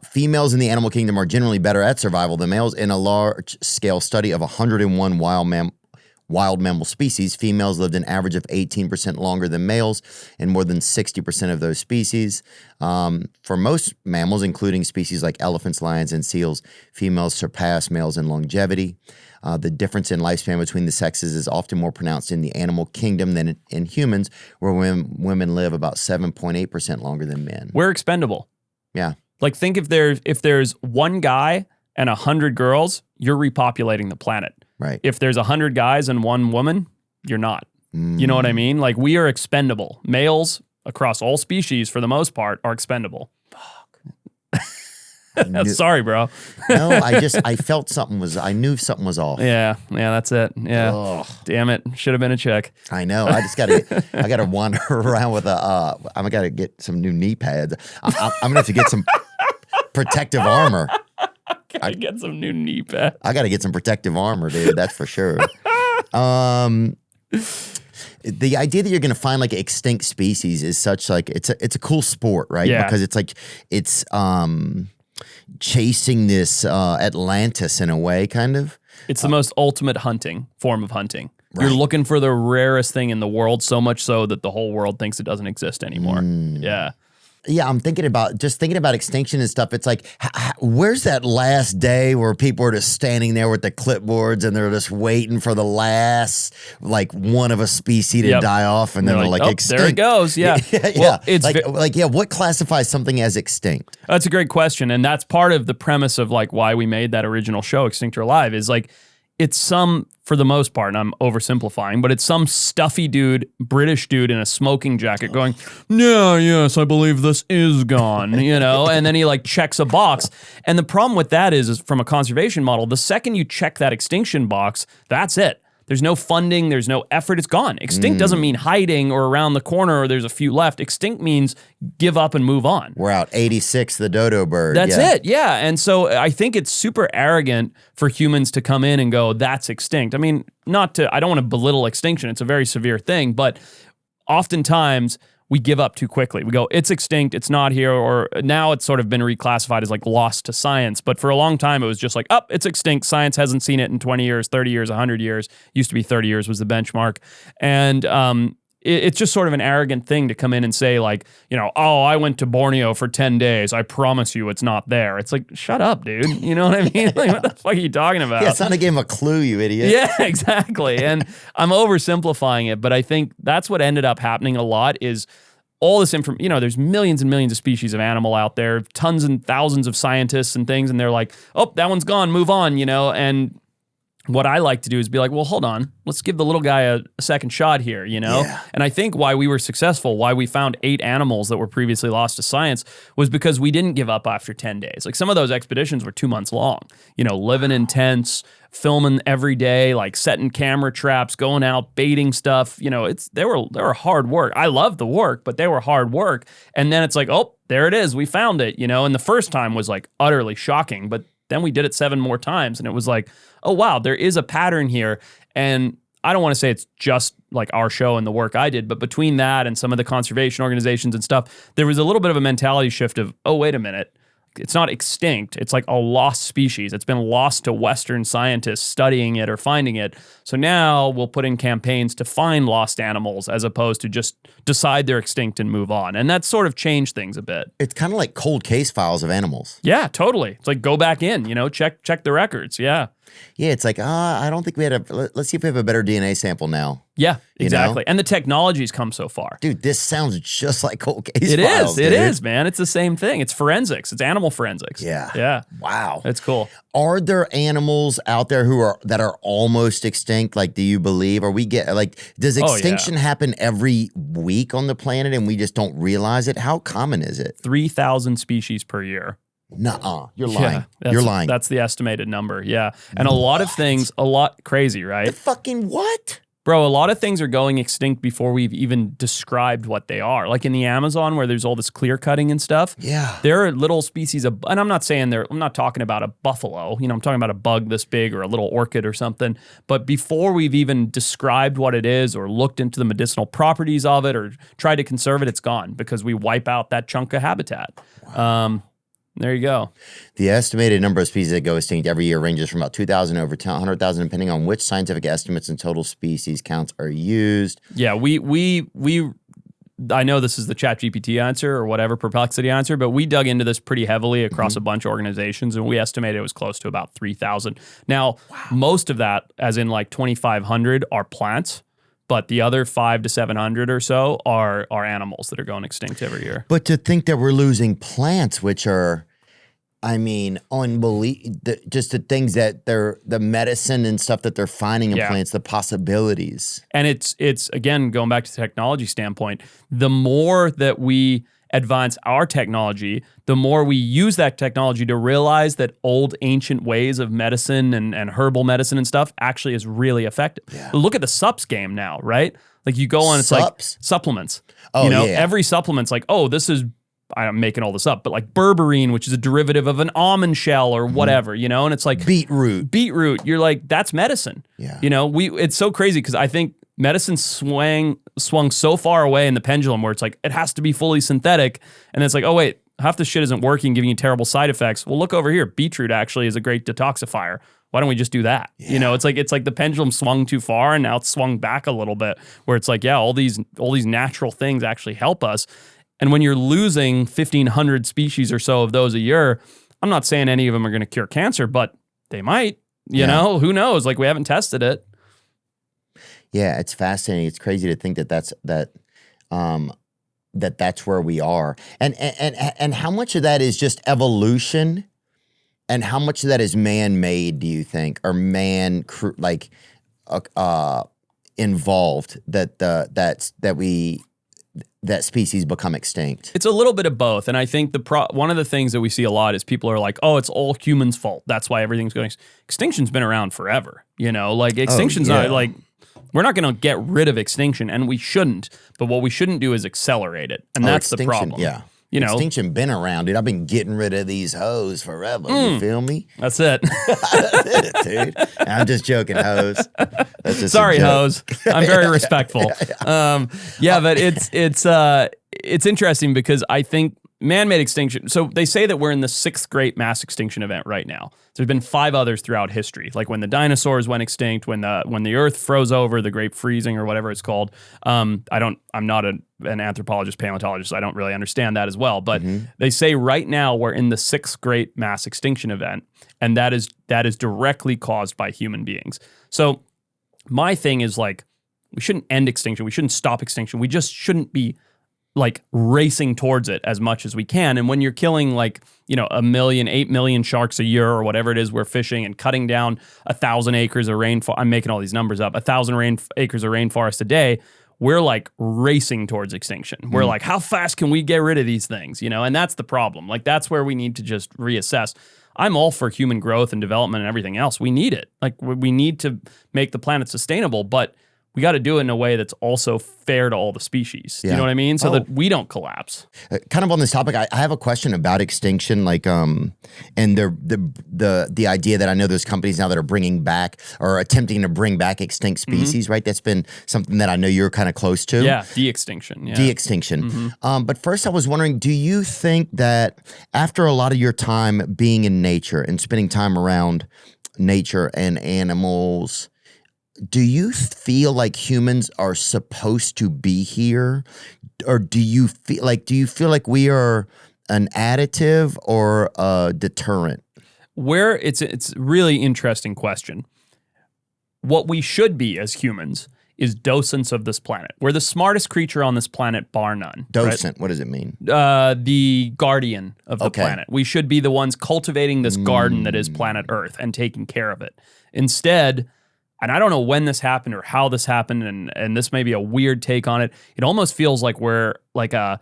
Females in the animal kingdom are generally better at survival than males. In a large-scale study of 101 wild mammal species, females lived an average of 18% longer than males in more than 60% of those species. For most mammals, including species like elephants, lions, and seals, females surpass males in longevity. The difference in lifespan between the sexes is often more pronounced in the animal kingdom than in humans, where women live about 7.8% longer than men. We're expendable. Yeah. Like, think if there's one guy and 100 girls, you're repopulating the planet. Right. If there's 100 guys and one woman, you're not. You know what I mean? Like, we are expendable. Males across all species, for the most part, are expendable. Fuck. Sorry, bro. No, I felt I knew something was off. Yeah, that's it. Yeah. Ugh. Damn it. Should have been a chick. I know. I gotta wander around with I gotta get some new knee pads. I'm gonna have to get some protective armor. I get some new knee pads. I gotta get some protective armor, dude. That's for sure. The idea that you're gonna find like extinct species is such like it's a cool sport, right? Yeah. Because it's chasing this Atlantis in a way, kind of. It's the most ultimate form of hunting. Right. You're looking for the rarest thing in the world, so much so that the whole world thinks it doesn't exist anymore. Yeah. Yeah, I'm thinking about extinction and stuff. It's like, where's that last day where people are just standing there with the clipboards and they're just waiting for the last, like, one of a species to die off, and then they're like, oh, extinct. there it goes. Yeah. Well, it's what classifies something as extinct? That's a great question, and that's part of the premise of like why we made that original show, Extinct or Alive, is like, it's for the most part, and I'm oversimplifying, but it's some stuffy dude, British dude in a smoking jacket going, yeah, yes, I believe this is gone, and then he like checks a box. And the problem with that is from a conservation model, the second you check that extinction box, that's it. There's no funding, there's no effort, it's gone. Extinct doesn't mean hiding or around the corner or there's a few left. Extinct means give up and move on. We're out 86, the dodo bird. That's it, yeah. And so I think it's super arrogant for humans to come in and go, that's extinct. I mean, I don't want to belittle extinction, it's a very severe thing, but oftentimes we give up too quickly. We go, it's extinct, it's not here, or now it's sort of been reclassified as like lost to science. But for a long time, it was just like, it's extinct. Science hasn't seen it in 20 years, 30 years, 100 years. Used to be 30 years was the benchmark. And it's just sort of an arrogant thing to come in and say like, I went to Borneo for 10 days. I promise you it's not there. It's like, shut up, dude. You know what I mean? Like, what the fuck are you talking about? Yeah, it's not to give him a clue, you idiot. Yeah, exactly. And I'm oversimplifying it, but I think that's what ended up happening a lot is all this information, there's millions and millions of species of animal out there, tons and thousands of scientists and things, and they're like, that one's gone, move on, and what I like to do is be like, well, hold on, let's give the little guy a second shot here, you know? Yeah. And I think why we were successful, why we found 8 animals that were previously lost to science was because we didn't give up after 10 days. Like some of those expeditions were 2 months long, you know, living in tents, filming every day, like setting camera traps, going out, baiting stuff. You know, they were hard work. I love the work, but they were hard work. And then it's like, oh, there it is. We found it, you know? And the first time was like utterly shocking, but then we did it 7 more times and it was like, oh, wow, there is a pattern here. And I don't want to say it's just like our show and the work I did, but between that and some of the conservation organizations and stuff, there was a little bit of a mentality shift of, oh, wait a minute. It's not extinct. It's like a lost species. It's been lost to Western scientists studying it or finding it. So now we'll put in campaigns to find lost animals as opposed to just decide they're extinct and move on. And that's sort of changed things a bit. It's kind of like cold case files of animals. Yeah, totally. It's like go back in, you know, check the records. Yeah. Yeah, it's like, I don't think we had let's see if we have a better DNA sample now. Yeah, exactly. You know? And the technology's come so far. Dude, this sounds just like cold case It files. It is, man. It's the same thing. It's forensics. It's animal forensics. Yeah. Yeah. Wow. It's cool. Are there animals out there that are almost extinct? Like, do you believe? Or does extinction happen every week on the planet and we just don't realize it? How common is it? 3,000 species per year. Nuh-uh. You're lying. Yeah, You're lying. That's the estimated number. Yeah. And a lot of things, crazy, right? The fucking what? Bro, a lot of things are going extinct before we've even described what they are. Like in the Amazon where there's all this clear cutting and stuff. Yeah. There are little species of, and I'm not talking about a buffalo, you know, I'm talking about a bug this big or a little orchid or something. But before we've even described what it is or looked into the medicinal properties of it or tried to conserve it, it's gone because we wipe out that chunk of habitat. Wow. There you go. The estimated number of species that go extinct every year ranges from about 2,000 over 100,000, depending on which scientific estimates and total species counts are used. Yeah, I know this is the ChatGPT answer or whatever Perplexity answer, but we dug into this pretty heavily across a bunch of organizations, and we estimated it was close to about 3,000. Now, most of that, as in like 2,500, are plants. But the other 500 to 700 or so are animals that are going extinct every year. But to think that we're losing plants, which are, I mean, just the things that the medicine and stuff that they're finding in plants, the possibilities. And it's again, going back to the technology standpoint, the more that we advance our technology, the more we use that technology to realize that old ancient ways of medicine and herbal medicine and stuff actually is really effective. Yeah. Look at the sups game now, right? Like you go on, it's like supplements. Oh, you know, yeah. Every supplement's like, oh, this is, I'm making all this up, but like berberine, which is a derivative of an almond shell or whatever, you know, and it's like beetroot. You're like, that's medicine. Yeah. You know, it's so crazy because I think medicine swung so far away in the pendulum where it's like, it has to be fully synthetic. And it's like, oh, wait, half the shit isn't working, giving you terrible side effects. Well, look over here. Beetroot actually is a great detoxifier. Why don't we just do that? Yeah. You know, it's like the pendulum swung too far and now it's swung back a little bit where it's like, yeah, all these natural things actually help us. And when you're losing 1,500 species or so of those a year, I'm not saying any of them are going to cure cancer, but they might, you know, who knows? Like we haven't tested it. Yeah, it's fascinating. It's crazy to think that's where we are, and how much of that is just evolution, and how much of that is man-made? Do you think, or involved that species become extinct? It's a little bit of both, and I think one of the things that we see a lot is people are like, "Oh, it's all humans' fault. That's why everything's going." Extinction's been around forever, you know. Like extinction's not like. We're not going to get rid of extinction, and we shouldn't. But what we shouldn't do is accelerate it, and that's the problem. Yeah, you know, extinction been around, dude. I've been getting rid of these hoes forever. You feel me? That's it. That's it, dude. I'm just joking, hoes. That's just sorry, hoes. I'm very respectful. But it's interesting because I think man-made extinction. So they say that we're in the 6th great mass extinction event right now. There's been 5 others throughout history, like when the dinosaurs went extinct, when the Earth froze over, the Great Freezing or whatever it's called. I'm not an anthropologist, paleontologist, so I don't really understand that as well. But they say right now we're in the 6th great mass extinction event, and that is directly caused by human beings. So my thing is like, we shouldn't end extinction. We shouldn't stop extinction. We just shouldn't be like racing towards it as much as we can. And when you're killing like, 8 million sharks a year or whatever it is we're fishing and cutting down 1,000 acres of rainforest, I'm making all these numbers up, 1,000 acres of rainforest a day, we're like racing towards extinction. We're like, how fast can we get rid of these things? And that's the problem. Like, that's where we need to just reassess. I'm all for human growth and development and everything else. We need it. Like, we need to make the planet sustainable, but we got to do it in a way that's also fair to all the species. Yeah. You know what I mean? So that we don't collapse. Kind of on this topic, I have a question about extinction, like, and the idea that I know there's companies now that are bringing back or attempting to bring back extinct species, right? That's been something that I know you're kind of close to. Yeah, Deextinction. Yeah. Deextinction. But first I was wondering, do you think that after a lot of your time being in nature and spending time around nature and animals, do you feel like humans are supposed to be here? Or do you feel like we are an additive or a deterrent? It's a really interesting question. What we should be as humans is docents of this planet. We're the smartest creature on this planet, bar none. Docent, right? What does it mean? The guardian of the planet. We should be the ones cultivating this garden that is planet Earth and taking care of it. Instead, and I don't know when this happened or how this happened, and this may be a weird take on it, it almost feels like we're like an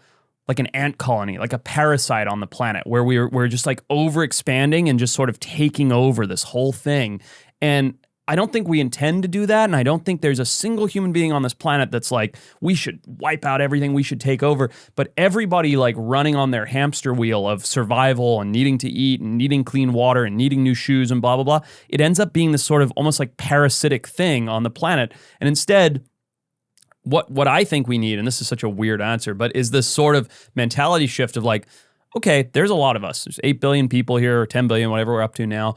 ant colony, like a parasite on the planet, where we're just like overexpanding and just sort of taking over this whole thing. And I don't think we intend to do that, and I don't think there's a single human being on this planet that's like, we should wipe out everything, we should take over. But everybody like running on their hamster wheel of survival and needing to eat and needing clean water and needing new shoes and blah, blah, blah, it ends up being this sort of almost like parasitic thing on the planet. And instead, what I think we need, and this is such a weird answer, but is this sort of mentality shift of like, okay, there's a lot of us. There's 8 billion people here, or 10 billion, whatever we're up to now.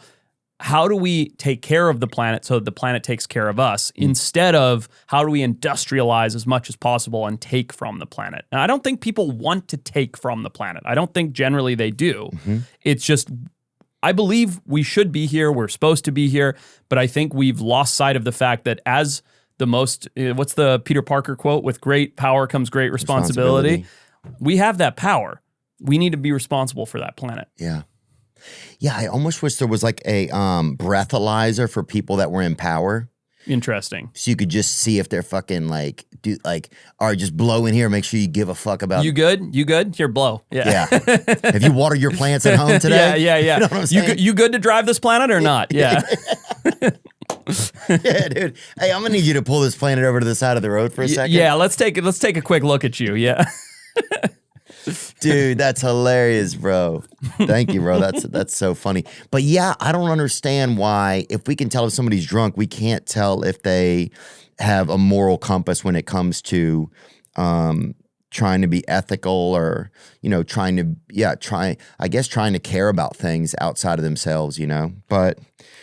How do we take care of the planet so that the planet takes care of us, instead of how do we industrialize as much as possible and take from the planet? And I don't think people want to take from the planet. I don't think generally they do. It's just, I believe we should be here. We're supposed to be here. But I think we've lost sight of the fact that as the most, what's the Peter Parker quote? With great power comes great responsibility. We have that power. We need to be responsible for that planet. Yeah. Yeah, I almost wish there was like a breathalyzer for people that were in power. Interesting. So you could just see if they're fucking like, all right, just blow in here. Make sure you give a fuck about. You good? You good? Here, blow. Yeah. Have you watered your plants at home today? Yeah. You know what I'm saying? You good to drive this planet or not? Yeah. Yeah, dude. Hey, I'm gonna need you to pull this planet over to the side of the road for a second. Yeah, let's take a quick look at you. Yeah. Dude, that's hilarious, bro. Thank you, bro. That's so funny. But yeah, I don't understand why, if we can tell if somebody's drunk, we can't tell if they have a moral compass when it comes to trying to be ethical, or trying to care about things outside of themselves, But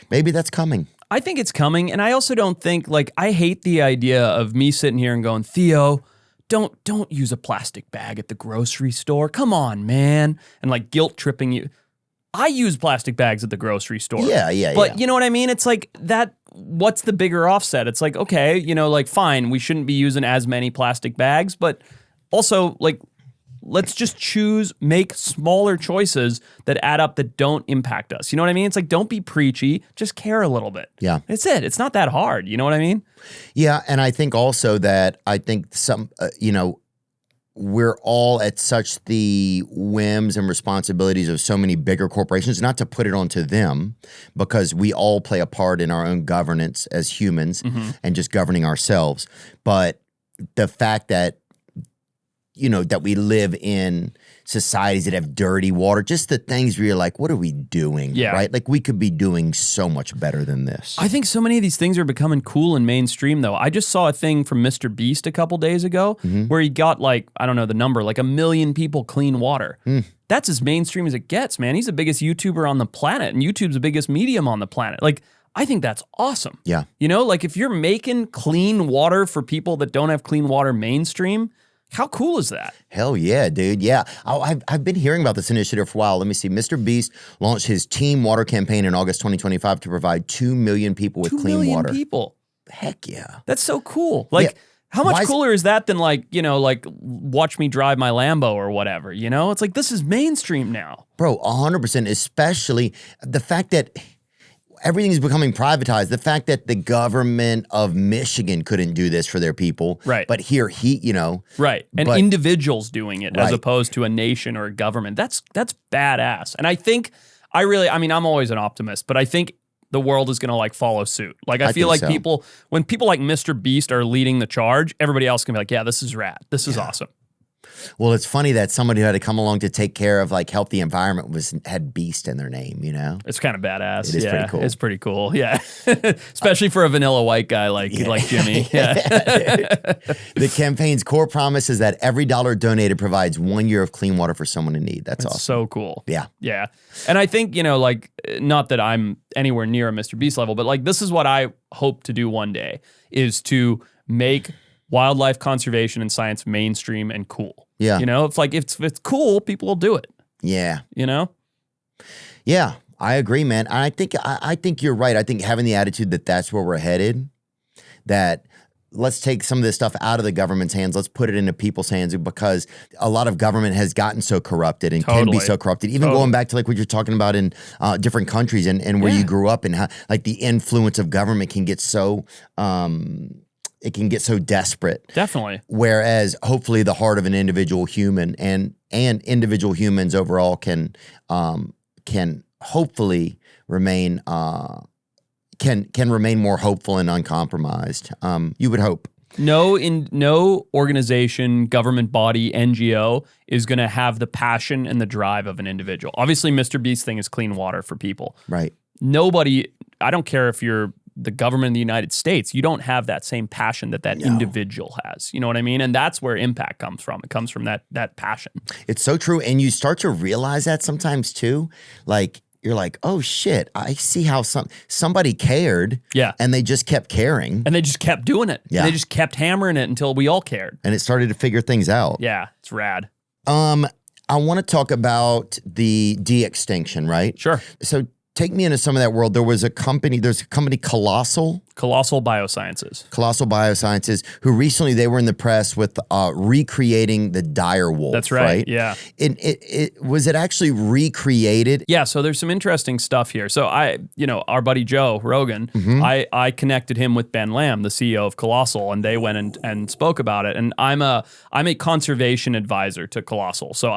maybe that's coming. I think it's coming, and I also don't think, like, I hate the idea of me sitting here and going, Theo, don't use a plastic bag at the grocery store. Come on, man. And like guilt tripping you. I use plastic bags at the grocery store. Yeah. But you know what I mean? It's like that, what's the bigger offset? It's like, okay, like fine, we shouldn't be using as many plastic bags, but also like, let's just make smaller choices that add up that don't impact us. You know what I mean? It's like, don't be preachy, just care a little bit. Yeah. It's it. It's not that hard. You know what I mean? Yeah, and I think also that some, we're all at such the whims and responsibilities of so many bigger corporations, not to put it onto them, because we all play a part in our own governance as humans and just governing ourselves. But the fact that, that we live in societies that have dirty water, just the things where you're like, what are we doing? Yeah. Right? Like, we could be doing so much better than this. I think so many of these things are becoming cool and mainstream, though. I just saw a thing from Mr. Beast a couple days ago where he got like, I don't know the number, like 1 million people clean water. That's as mainstream as it gets, man. He's the biggest YouTuber on the planet, and YouTube's the biggest medium on the planet. Like, I think that's awesome. Yeah. Like if you're making clean water for people that don't have clean water mainstream, how cool is that? Hell yeah, dude. Yeah. I've been hearing about this initiative for a while. Let me see. Mr. Beast launched his Team Water campaign in August 2025 to provide 2 million people with clean water. 2 million people. Heck yeah. That's so cool. Like, How much cooler is that than like, watch me drive my Lambo or whatever, It's like, this is mainstream now. Bro, 100%, especially the fact that everything's becoming privatized. The fact that the government of Michigan couldn't do this for their people. Right. But here, Right. And individuals doing it as opposed to a nation or a government. That's badass. And I think I'm always an optimist, but I think the world is going to like follow suit. Like I feel like so. When people like Mr. Beast are leading the charge, everybody else can be like, yeah, this is rad. This is awesome. Well, it's funny that somebody who had to come along to take care of like help the environment had Beast in their name, It's kind of badass. It is pretty cool. It's pretty cool. Yeah. Especially for a vanilla white guy like Jimmy. Yeah. The campaign's core promise is that every dollar donated provides 1 year of clean water for someone in need. That's awesome. So cool. Yeah. Yeah. And I think, not that I'm anywhere near a Mr. Beast level, but like this is what I hope to do one day is to make wildlife conservation and science mainstream and cool. Yeah. It's like, if it's cool, people will do it. Yeah. Yeah, I agree, man. I think you're right. I think having the attitude that that's where we're headed, that let's take some of this stuff out of the government's hands. Let's put it into people's hands because a lot of government has gotten so corrupted and can be so corrupted. Even going back to like what you're talking about in different countries and where you grew up and how like the influence of government can get so it can get so desperate. Definitely. Whereas hopefully the heart of an individual human and individual humans overall can hopefully remain can remain more hopeful and uncompromised. You would hope. No organization, government body, NGO is going to have the passion and the drive of an individual. Obviously, Mr. Beast thing is clean water for people. Right. Nobody, I don't care if you're the government of the United States, you don't have that same passion that individual has. You know what I mean? And that's where impact comes from. It comes from that passion. It's so true. And you start to realize that sometimes too. Like, you're like, oh shit, I see how somebody cared. Yeah. And they just kept caring. And they just kept doing it. Yeah. And they just kept hammering it until we all cared. And it started to figure things out. Yeah, it's rad. I want to talk about the de-extinction, right? Sure. So take me into some of that world. There's a company Colossal Biosciences. Colossal Biosciences, who recently they were in the press with recreating the dire wolf. That's right. Yeah. Was it actually recreated? Yeah. So there's some interesting stuff here. So our buddy Joe Rogan, I connected him with Ben Lamb, the CEO of Colossal, and they went and spoke about it. And I'm a conservation advisor to Colossal. So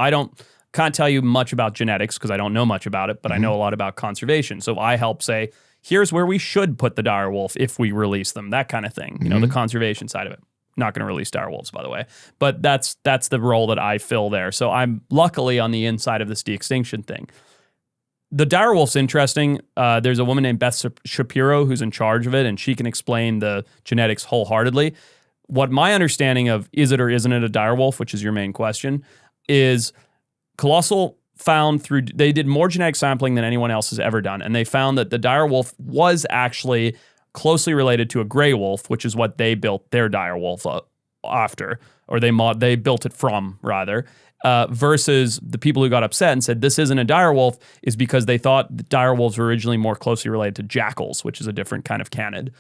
can't tell you much about genetics because I don't know much about it, but I know a lot about conservation. So I help say, here's where we should put the dire wolf if we release them, that kind of thing. The conservation side of it. Not going to release dire wolves, by the way. But that's the role that I fill there. So I'm luckily on the inside of this de-extinction thing. The dire wolf's interesting. There's a woman named Beth Shapiro who's in charge of it, and she can explain the genetics wholeheartedly. What my understanding of is it or isn't it a dire wolf, which is your main question, is Colossal found they did more genetic sampling than anyone else has ever done, and they found that the dire wolf was actually closely related to a gray wolf, which is what they built their dire wolf after, or they built it from, rather, versus the people who got upset and said this isn't a dire wolf is because they thought the dire wolves were originally more closely related to jackals, which is a different kind of canid.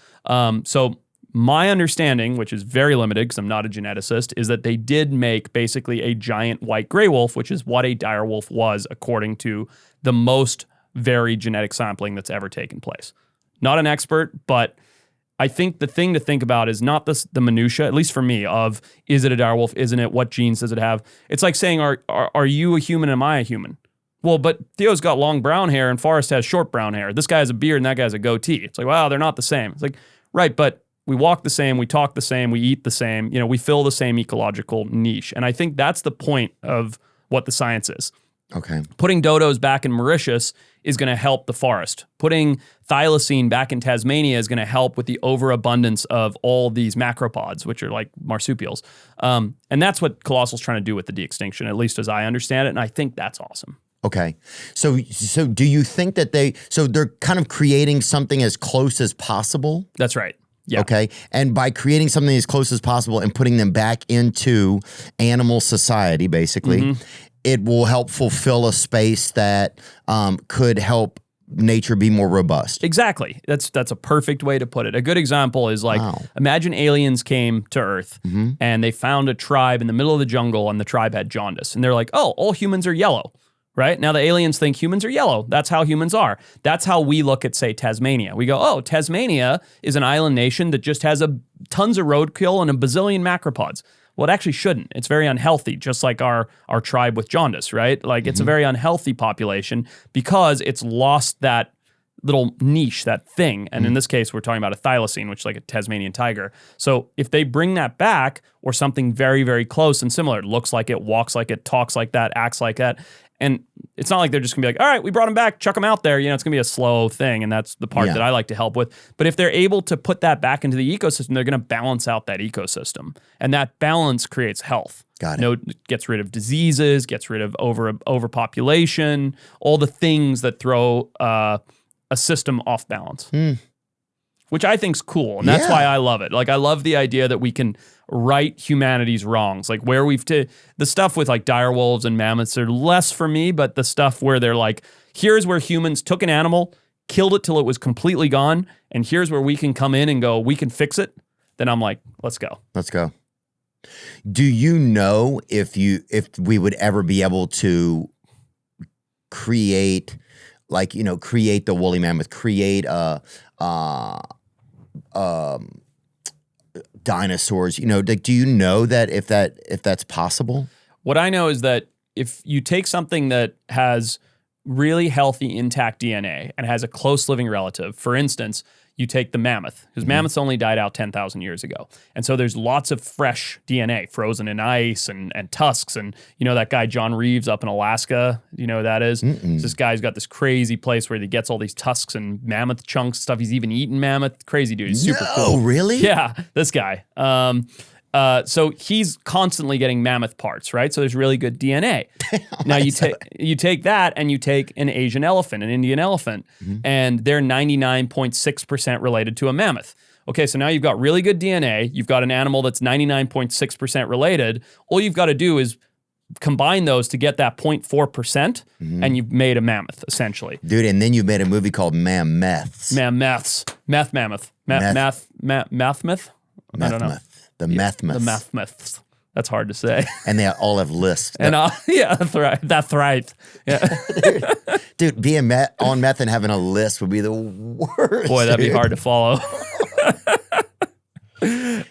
So my understanding, which is very limited because I'm not a geneticist, is that they did make basically a giant white gray wolf, which is what a dire wolf was according to the most varied genetic sampling that's ever taken place. Not an expert, but I think the thing to think about is not the minutia, at least for me, of is it a dire wolf, isn't it, what genes does it have? It's like saying, are you a human, am I a human? Well, but Theo's got long brown hair and Forrest has short brown hair. This guy has a beard and that guy has a goatee. It's like, wow, they're not the same. It's like, right, but we walk the same, we talk the same, we eat the same, we fill the same ecological niche. And I think that's the point of what the science is. Okay. Putting dodos back in Mauritius is going to help the forest. Putting thylacine back in Tasmania is going to help with the overabundance of all these macropods, which are like marsupials. And that's what Colossal's trying to do with the de-extinction, at least as I understand it. And I think that's awesome. Okay. So do you think that they're kind of creating something as close as possible? That's right. Yeah. Okay. And by creating something as close as possible and putting them back into animal society, basically, it will help fulfill a space that could help nature be more robust. Exactly. That's a perfect way to put it. A good example is like, imagine aliens came to Earth and they found a tribe in the middle of the jungle and the tribe had jaundice. And they're like, oh, all humans are yellow, right? Now the aliens think humans are yellow. That's how humans are. That's how we look at, say, Tasmania. We go, oh, Tasmania is an island nation that just has tons of roadkill and a bazillion macropods. Well, it actually shouldn't. It's very unhealthy, just like our tribe with jaundice, right? Like it's a very unhealthy population because it's lost that little niche, that thing. And in this case, we're talking about a thylacine, which is like a Tasmanian tiger. So if they bring that back or something very, very close and similar, it looks like it, walks like it, talks like that, acts like that. And it's not like they're just gonna be like, all right, we brought him back, chuck him out there. You know, it's gonna be a slow thing. And that's the part that I like to help with. But if they're able to put that back into the ecosystem, they're gonna balance out that ecosystem. And that balance creates health. Got it. Gets rid of diseases, gets rid of overpopulation, all the things that throw a system off balance. Which I think's cool. And that's why I love it. Like I love the idea that we can right humanity's wrongs. Like where the stuff with like dire wolves and mammoths are less for me, but the stuff where they're like, here's where humans took an animal, killed it till it was completely gone, and here's where we can come in and go, we can fix it. Then I'm like, let's go. Let's go. Do you know if we would ever be able to create, like, you know, create the woolly mammoth, create dinosaurs, you know, like, do you know that if that's possible? What I know is that if you take something that has really healthy, intact DNA and has a close living relative, for instance, you take the mammoth, because mammoths only died out 10,000 years ago. And so there's lots of fresh DNA frozen in ice and tusks. And you know that guy, John Reeves, up in Alaska? You know who that is? This guy's got this crazy place where he gets all these tusks and mammoth chunks, stuff. He's even eaten mammoth. Crazy dude. He's super cool. Oh, really? Yeah, this guy. So he's constantly getting mammoth parts, right? So there's really good DNA. Now you take that and you take an Asian elephant, an Indian elephant, and they're 99.6% related to a mammoth. Okay, so now you've got really good DNA. You've got an animal that's 99.6% related. All you've got to do is combine those to get that 0.4%, and you've made a mammoth, essentially. Dude, and then you made a movie called Mammoths. Mammoths. Meth mammoth. Math myth? I don't know. The meth myths. The meth myths. That's hard to say. And they all have lisps. And yeah, that's right. Yeah. Dude, being on meth and having a list would be the worst. Boy, that'd be hard to follow.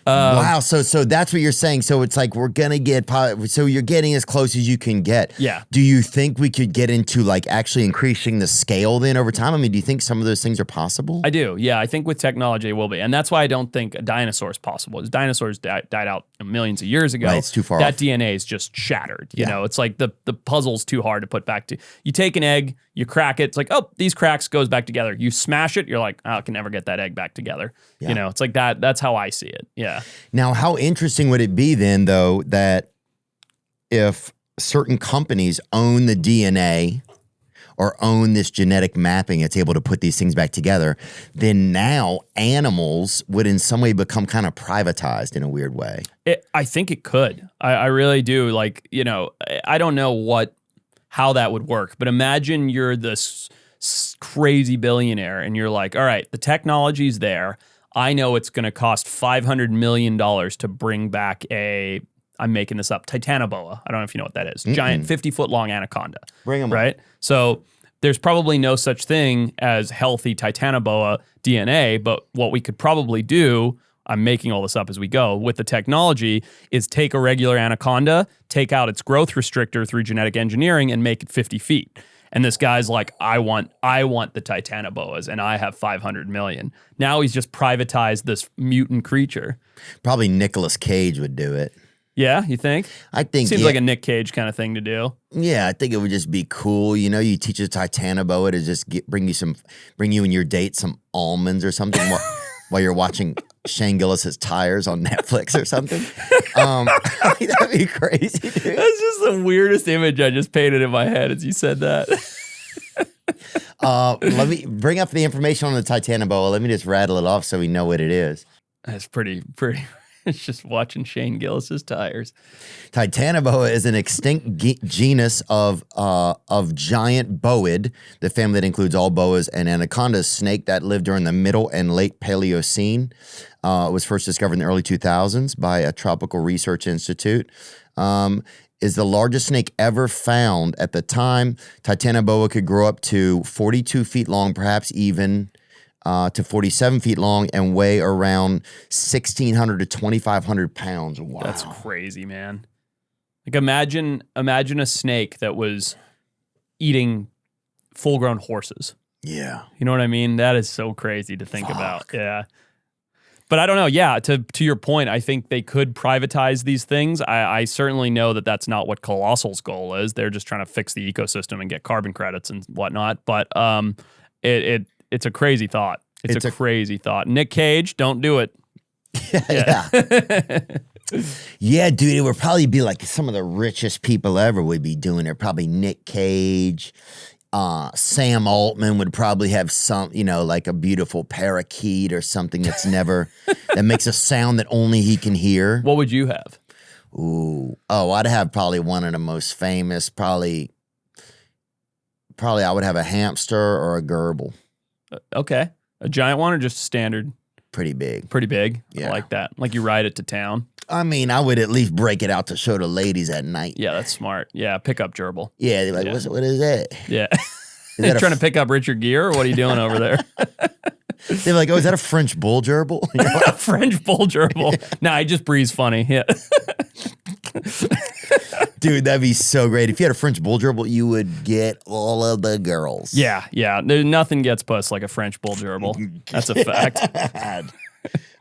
Wow, so that's what you're saying. So it's like we're gonna get, so you're getting as close as you can get. Yeah. Do you think we could get into like actually increasing the scale then over time? I mean, do you think some of those things are possible? I do. Yeah, I think with technology it will be, and that's why I don't think a dinosaur is possible. Because dinosaurs died out millions of years ago. Right, it's too far That off. DNA is just shattered. You know, it's like the puzzle's too hard to put back to. You take an egg, you crack it. It's like, oh, these cracks goes back together. You smash it, you're like, oh, I can never get that egg back together. Yeah. You know, it's like that. That's how I see it. Yeah. Now, how interesting would it be then, though, that if certain companies own the DNA or own this genetic mapping, it's able to put these things back together, then now animals would in some way become kind of privatized in a weird way. I think it could. I really do. Like, you know, I don't know how that would work, but imagine you're this crazy billionaire and you're like, all right, the technology's there. I know it's going to cost $500 million to bring back I'm making this up, Titanoboa. I don't know if you know what that is. Giant 50-foot long anaconda. Bring them right? So there's probably no such thing as healthy Titanoboa DNA, but what we could probably do, I'm making all this up as we go, with the technology is take a regular anaconda, take out its growth restrictor through genetic engineering and make it 50 feet. And this guy's like, I want the Titanoboas, and I have 500 million. Now he's just privatized this mutant creature. Probably Nicolas Cage would do it. Yeah, you think? I think seems like a Nick Cage kind of thing to do. Yeah, I think it would just be cool. You know, you teach a Titanoboa to just bring you and your date some almonds or something while you're watching Shane Gillis's Tires on Netflix or something. That'd be crazy, dude. That's just the weirdest image I just painted in my head as you said that. Let me bring up the information on the Titanoboa. Let me just rattle it off so we know what it is. That's pretty It's just watching Shane Gillis's tires. Titanoboa is an extinct genus of giant boid, the family that includes all boas and anacondas, snake that lived during the Middle and Late Paleocene. It was first discovered in the early 2000s by a Tropical Research Institute. Is the largest snake ever found. At the time, Titanoboa could grow up to 42 feet long, perhaps even to 47 feet long, and weigh around 1,600 to 2,500 pounds. Wow. That's crazy, man. Like imagine a snake that was eating full-grown horses. Yeah. You know what I mean? That is so crazy to think about. Yeah. But I don't know. Yeah, to your point, I think they could privatize these things. I certainly know that that's not what Colossal's goal is. They're just trying to fix the ecosystem and get carbon credits and whatnot. But it's a crazy thought. It's a crazy thought. Nick Cage, don't do it. Yeah. Yeah, dude, it would probably be like some of the richest people ever would be doing it. Probably Nick Cage. Sam Altman would probably have some, like a beautiful parakeet or something that makes a sound that only he can hear. What would you have? I'd have probably one of the most famous, probably I would have a hamster or a gerbil. Okay. A giant one or just standard? Pretty big. Pretty big? Yeah. I like that. Like you ride it to town? I mean, I would at least break it out to show the ladies at night. Yeah, that's smart. Yeah, pick up gerbil. Yeah, they're like, what is that? Yeah. You trying to pick up Richard Gere, or what are you doing over there? They're like, is that a French bull gerbil? A French bull gerbil. Yeah. Nah, I just breathe funny. Yeah. Dude, that'd be so great. If you had a French bull gerbil, you would get all of the girls. Yeah. Nothing gets puss like a French bull gerbil. That's a fact.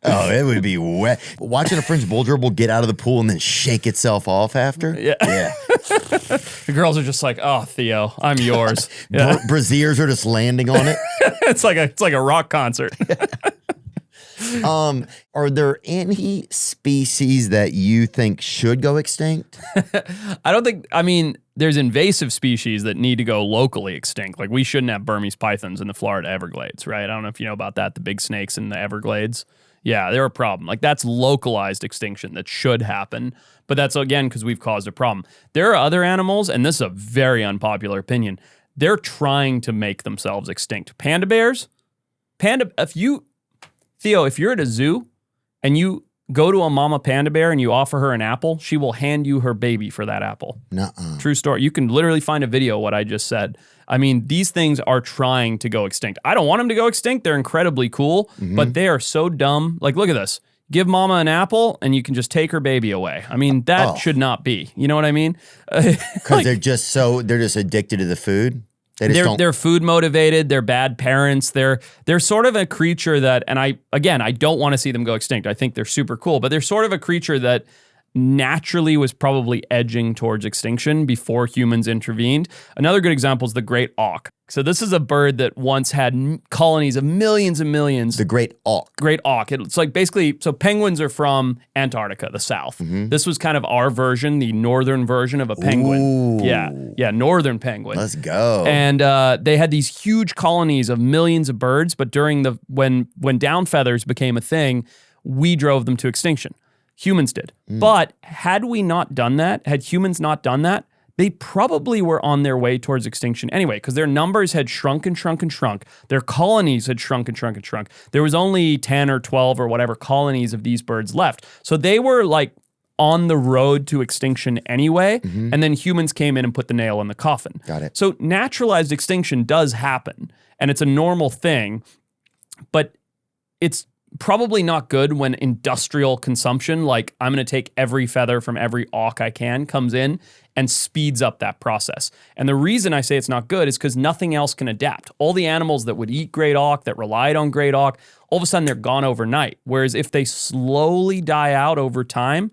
Oh, it would be wet. Watching a French bull gerbil get out of the pool and then shake itself off after. Yeah. The girls are just like, oh, Theo, I'm yours. Yeah. Braziers are just landing on it. It's like a rock concert. Are there any species that you think should go extinct? There's invasive species that need to go locally extinct. Like we shouldn't have Burmese pythons in the Florida Everglades, right? I don't know if you know about that, the big snakes in the Everglades. Yeah, they're a problem. Like that's localized extinction that should happen. But that's, again, because we've caused a problem. There are other animals, and this is a very unpopular opinion, they're trying to make themselves extinct. Panda bears, Theo, if you're at a zoo and you go to a mama panda bear and you offer her an apple, she will hand you her baby for that apple. Nuh-uh. True story. You can literally find a video of what I just said. I mean, these things are trying to go extinct. I don't want them to go extinct. They're incredibly cool, but they are so dumb. Like, look at this. Give mama an apple and you can just take her baby away. I mean, that should not be. You know what I mean? Because they're just addicted to the food. They're food motivated. They're bad parents. They're sort of a creature that, and I don't want to see them go extinct. I think they're super cool, but they're sort of a creature that naturally was probably edging towards extinction before humans intervened. Another good example is the great auk. So this is a bird that once had colonies of millions and millions. The great auk. Great auk. It's like basically, so penguins are from Antarctica, the south. This was kind of our version, the northern version of a penguin. Ooh. Yeah, northern penguin. Let's go. And they had these huge colonies of millions of birds, but during when down feathers became a thing, we drove them to extinction. Humans did. But had humans not done that, they probably were on their way towards extinction anyway, because their numbers had shrunk and shrunk and shrunk. Their colonies had shrunk and shrunk and shrunk. There was only 10 or 12 or whatever colonies of these birds left. So they were like on the road to extinction anyway, and then humans came in and put the nail in the coffin. Got it. So naturalized extinction does happen, and it's a normal thing, but it's probably not good when industrial consumption, like I'm going to take every feather from every auk I can, comes in and speeds up that process. And the reason I say it's not good is because nothing else can adapt. All the animals that would eat great auk, that relied on great auk, all of a sudden they're gone overnight. Whereas if they slowly die out over time,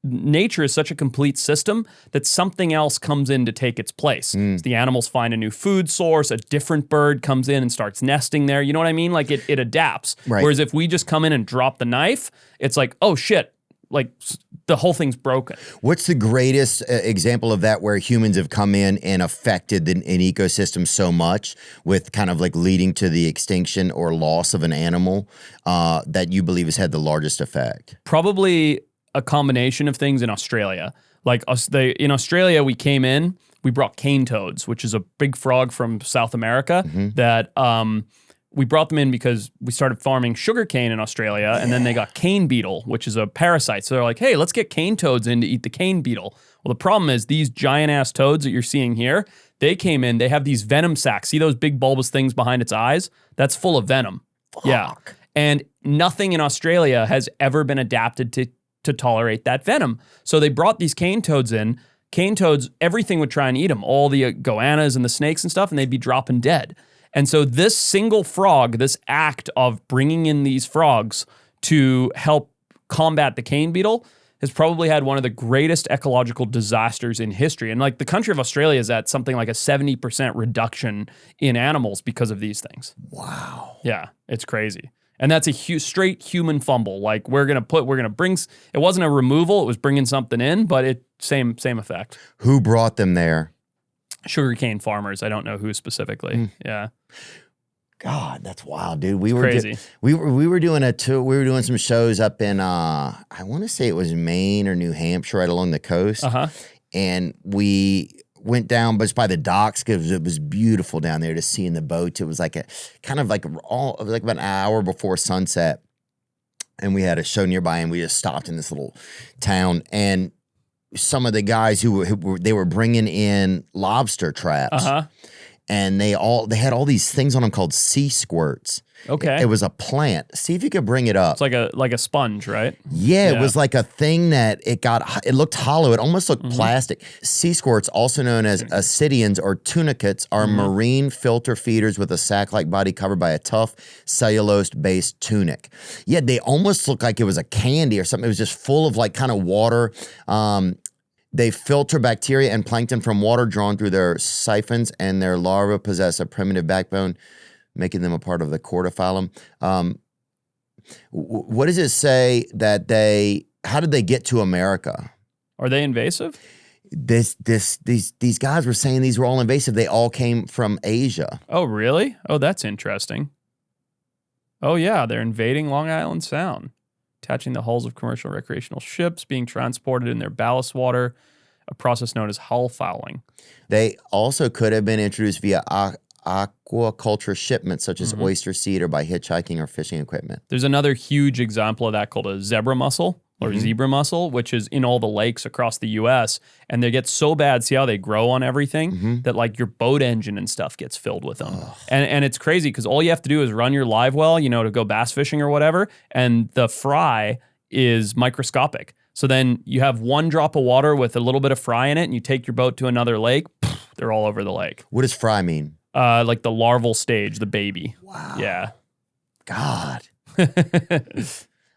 nature is such a complete system that something else comes in to take its place. So the animals find a new food source, a different bird comes in and starts nesting there. You know what I mean? Like it adapts. Right. Whereas if we just come in and drop the knife, it's like, oh shit, like the whole thing's broken. What's the greatest example of that where humans have come in and affected an ecosystem so much with kind of like leading to the extinction or loss of an animal that you believe has had the largest effect? Probably a combination of things in Australia. Like in Australia, we came in, we brought cane toads, which is a big frog from South America that we brought them in because we started farming sugarcane in Australia, and then they got cane beetle, which is a parasite. So they're like, hey, let's get cane toads in to eat the cane beetle. Well, the problem is these giant-ass toads that you're seeing here, they came in, they have these venom sacs. See those big bulbous things behind its eyes? That's full of venom. Fuck. Yeah. And nothing in Australia has ever been adapted to tolerate that venom. So they brought these cane toads in. Cane toads, everything would try and eat them, all the goannas and the snakes and stuff, and they'd be dropping dead. And so this single frog, this act of bringing in these frogs to help combat the cane beetle has probably had one of the greatest ecological disasters in history. And like the country of Australia is at something like a 70% reduction in animals because of these things. Wow. Yeah, it's crazy. And that's a straight human fumble. Like we're going to bring, it wasn't a removal, it was bringing something in, but same effect. Who brought them there? Sugarcane farmers. I don't know who specifically. Yeah. God, that's wild, dude. We were crazy. We were doing a tour. We were doing some shows up in I want to say it was Maine or New Hampshire, right along the coast. And we went down just by the docks because it was beautiful down there to see in the boats. It was like it was like about an hour before sunset, and we had a show nearby, and we just stopped in this little town, and some of the guys who were bringing in lobster traps, and they had all these things on them called sea squirts. Okay, it was a plant. See if you could bring it up. It's like a sponge, right? Yeah, it was like a thing that it looked hollow. It almost looked plastic. Sea squirts, also known as ascidians or tunicates, are marine filter feeders with a sac-like body covered by a tough cellulose-based tunic. Yeah, they almost looked like it was a candy or something. It was just full of like kind of water. They filter bacteria and plankton from water drawn through their siphons, and their larvae possess a primitive backbone, making them a part of the cordyphylum. What does it say that how did they get to America? Are they invasive? These guys were saying these were all invasive. They all came from Asia. Oh, really? Oh, that's interesting. Oh, yeah, they're invading Long Island Sound, attaching the hulls of commercial recreational ships, being transported in their ballast water, a process known as hull fouling. They also could have been introduced via aquaculture shipments, such as oyster seed, or by hitchhiking or fishing equipment. There's another huge example of that called a zebra mussel or zebra mussel, which is in all the lakes across the U.S. And they get so bad, see how they grow on everything, that like your boat engine and stuff gets filled with them. And it's crazy because all you have to do is run your live well, to go bass fishing or whatever, and the fry is microscopic. So then you have one drop of water with a little bit of fry in it, and you take your boat to another lake, they're all over the lake. What does fry mean? Like the larval stage, the baby. Wow. Yeah. God.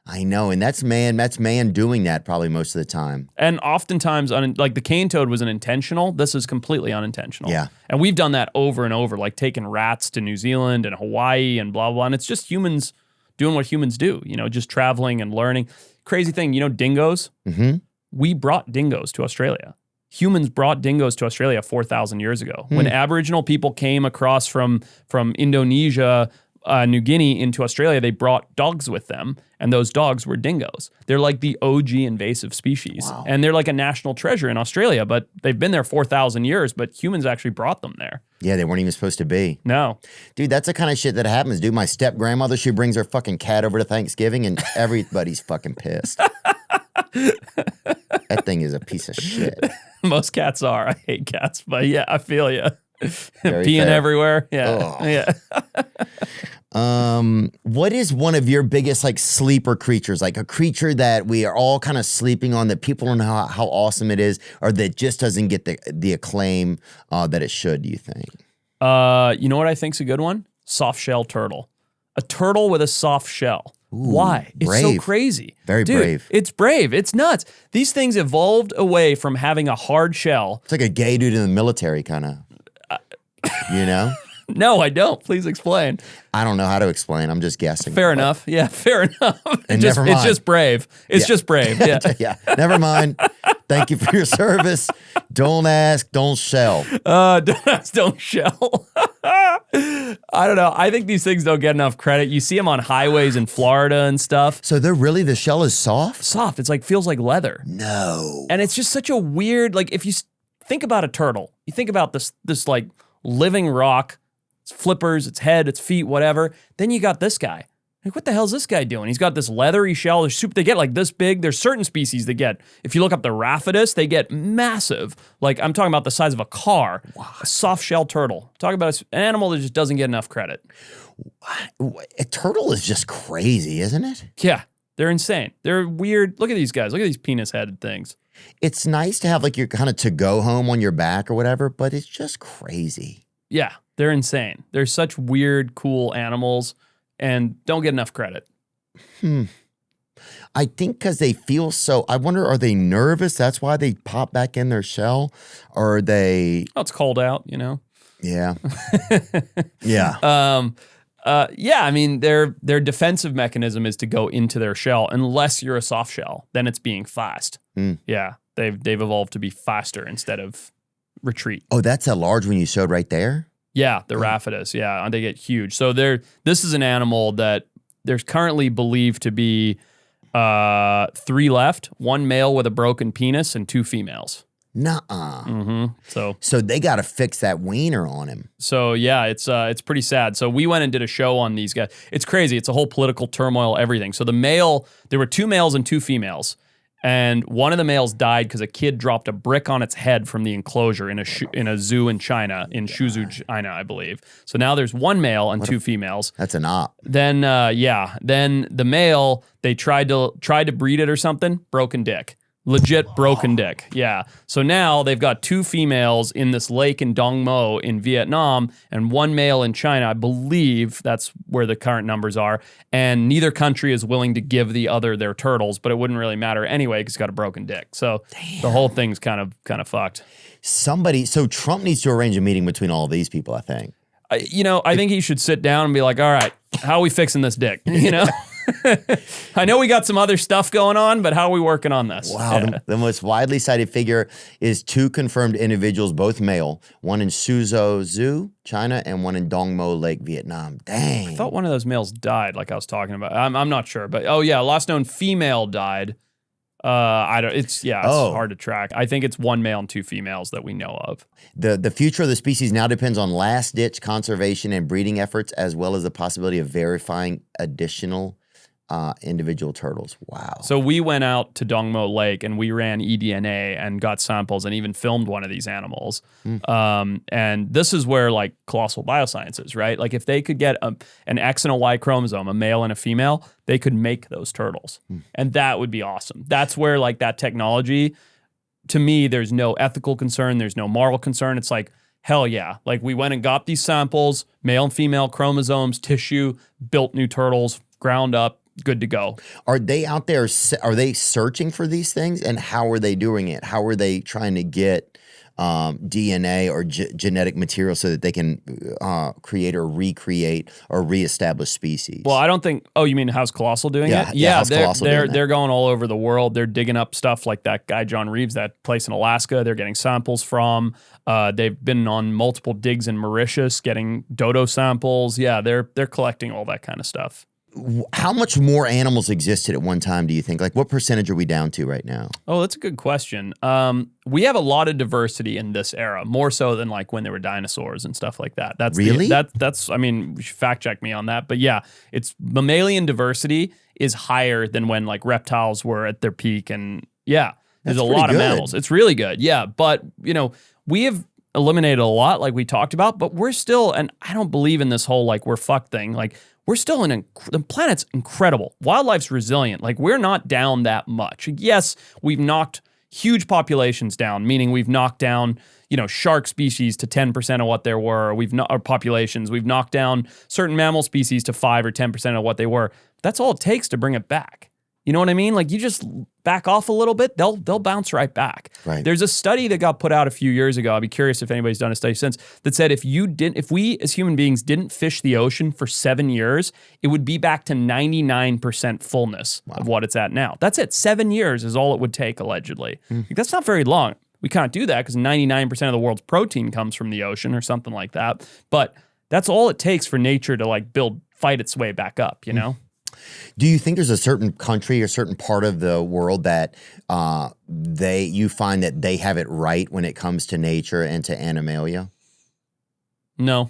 I know, and that's man doing that probably most of the time. And oftentimes, like the cane toad was unintentional. This is completely unintentional. Yeah. And we've done that over and over, like taking rats to New Zealand and Hawaii and blah, blah. And it's just humans doing what humans do, just traveling and learning. Crazy thing, dingoes? We brought dingoes to Australia. Humans brought dingoes to Australia 4,000 years ago. When Aboriginal people came across from Indonesia, New Guinea into Australia, they brought dogs with them, and those dogs were dingoes. They're like the OG invasive species, and they're like a national treasure in Australia, but they've been there 4,000 years, but humans actually brought them there. Yeah, they weren't even supposed to be. No. Dude, that's the kind of shit that happens, dude. My step-grandmother, she brings her fucking cat over to Thanksgiving, and everybody's fucking pissed. That thing is a piece of shit. Most cats are. I hate cats, but yeah, I feel you. Peeing fair. everywhere. Yeah. Oh. Yeah. What is one of your biggest like sleeper creatures? Like a creature that we are all kind of sleeping on that people don't know how awesome it is, or that just doesn't get the acclaim that it should, do you think? You know what I think's a good one? Soft shell turtle. A turtle with a soft shell. Ooh, why? It's brave. so crazy. Very Dude, brave. It's brave. It's nuts. These things evolved away from having a hard shell. It's like a gay dude in the military kind of, No, I don't. Please explain. I don't know how to explain. I'm just guessing. Fair enough. Yeah, fair enough. And never mind. It's just brave. It's just brave. Yeah. Yeah. Never mind. Thank you for your service. Don't ask, don't shell. Don't ask, don't shell. I don't know. I think these things don't get enough credit. You see them on highways in Florida and stuff. So the shell is soft? Soft. It's like feels like leather. No. And it's just such a weird, like if you think about a turtle, you think about this like living rock, its flippers, its head, its feet, whatever. Then you got this guy. Like, what the hell's this guy doing? He's got this leathery shell. They get like this big. There's certain species that get, if you look up the Raphitus, they get massive. Like I'm talking about the size of a car. Wow. A soft shell turtle. Talk about an animal that just doesn't get enough credit. A turtle is just crazy, isn't it? Yeah, they're insane. They're weird. Look at these guys. Look at these penis-headed things. It's nice to have like your kind of to-go home on your back or whatever, but it's just crazy. Yeah, they're insane. They're such weird, cool animals and don't get enough credit. I think because they feel so, I wonder, are they nervous? That's why they pop back in their shell? Or are they... Oh, it's cold out, you know? Yeah. Yeah. Yeah, I mean, their defensive mechanism is to go into their shell unless you're a soft shell. Then it's being fast. Yeah, they've evolved to be faster instead of retreat. Oh, that's a large one you showed right there? Yeah, the Raphitus. Yeah, they get huge. So this is an animal that there's currently believed to be 3 left, 1 male with a broken penis and 2 females. Nuh-uh. So they got to fix that wiener on him. So yeah, it's pretty sad. So we went and did a show on these guys. It's crazy. It's a whole political turmoil, everything. So there were 2 males and 2 females. And one of the males died because a kid dropped a brick on its head from the enclosure in a zoo in China, in Suzhou, China, I believe. So now there's 1 male and 2 females. That's an op. Then then the male, they tried to breed it or something, broken dick. Legit broken dick. Yeah. So now they've got 2 females in this lake in Dong Mo in Vietnam and 1 male in China. I believe that's where the current numbers are. And neither country is willing to give the other their turtles, but it wouldn't really matter anyway because it's got a broken dick. So the whole thing's kind of fucked. So Trump needs to arrange a meeting between all of these people, I think. I think he should sit down and be like, all right, how are we fixing this dick? You know? I know we got some other stuff going on, but how are we working on this? Wow, Yeah. the most widely cited figure is 2 confirmed individuals, both male, one in Suzhou Zoo, China, and one in Dong Mo Lake, Vietnam. Dang. I thought one of those males died, like I was talking about. I'm not sure, but oh yeah, last known female died. It's hard to track. I think it's 1 male and 2 females that we know of. The future of the species now depends on last-ditch conservation and breeding efforts, as well as the possibility of verifying additional individual turtles. Wow. So we went out to Dong Mo Lake and we ran eDNA and got samples and even filmed one of these animals. And this is where like Colossal Biosciences, right? Like if they could get an X and a Y chromosome, a male and a female, they could make those turtles. And that would be awesome. That's where like that technology, to me, there's no ethical concern. There's no moral concern. It's like, hell yeah. Like we went and got these samples, male and female chromosomes, tissue, built new turtles, ground up, good to go. Are they out there, are they searching for these things? And how are they doing it? How are they trying to get DNA or genetic material so that they can create or recreate or reestablish species? Well, I don't think, oh, you mean how's Colossal doing it? Yeah, they're going all over the world. They're digging up stuff like that guy, John Reeves, that place in Alaska. They're getting samples from. They've been on multiple digs in Mauritius, getting dodo samples. Yeah, they're collecting all that kind of stuff. How much more animals existed at one time, do you think? Like, what percentage are we down to right now? Oh, that's a good question. We have a lot of diversity in this era, more so than like when there were dinosaurs and stuff like that. That's really? That's. I mean, you should fact check me on that. But yeah, it's mammalian diversity is higher than when like reptiles were at their peak. And yeah, there's a lot of mammals. It's really good. Yeah, but we have eliminated a lot, like we talked about. But we're still, and I don't believe in this whole like we're fucked thing. Like, we're still the planet's incredible. Wildlife's resilient. Like, we're not down that much. Yes, we've knocked huge populations down, meaning we've knocked down, shark species to 10% of what there were. Or populations. We've knocked down certain mammal species to 5 or 10% of what they were. That's all it takes to bring it back. You know what I mean? Like you just back off a little bit, they'll bounce right back. Right. There's a study that got put out a few years ago. I'd be curious if anybody's done a study since that said if we as human beings didn't fish the ocean for 7 years, it would be back to 99% fullness of what it's at now. That's it. 7 years is all it would take, allegedly. Like, that's not very long. We can't do that because 99% of the world's protein comes from the ocean or something like that. But that's all it takes for nature to like fight its way back up, you know? Do you think there's a certain country or certain part of the world that you find that they have it right when it comes to nature and to animalia? No.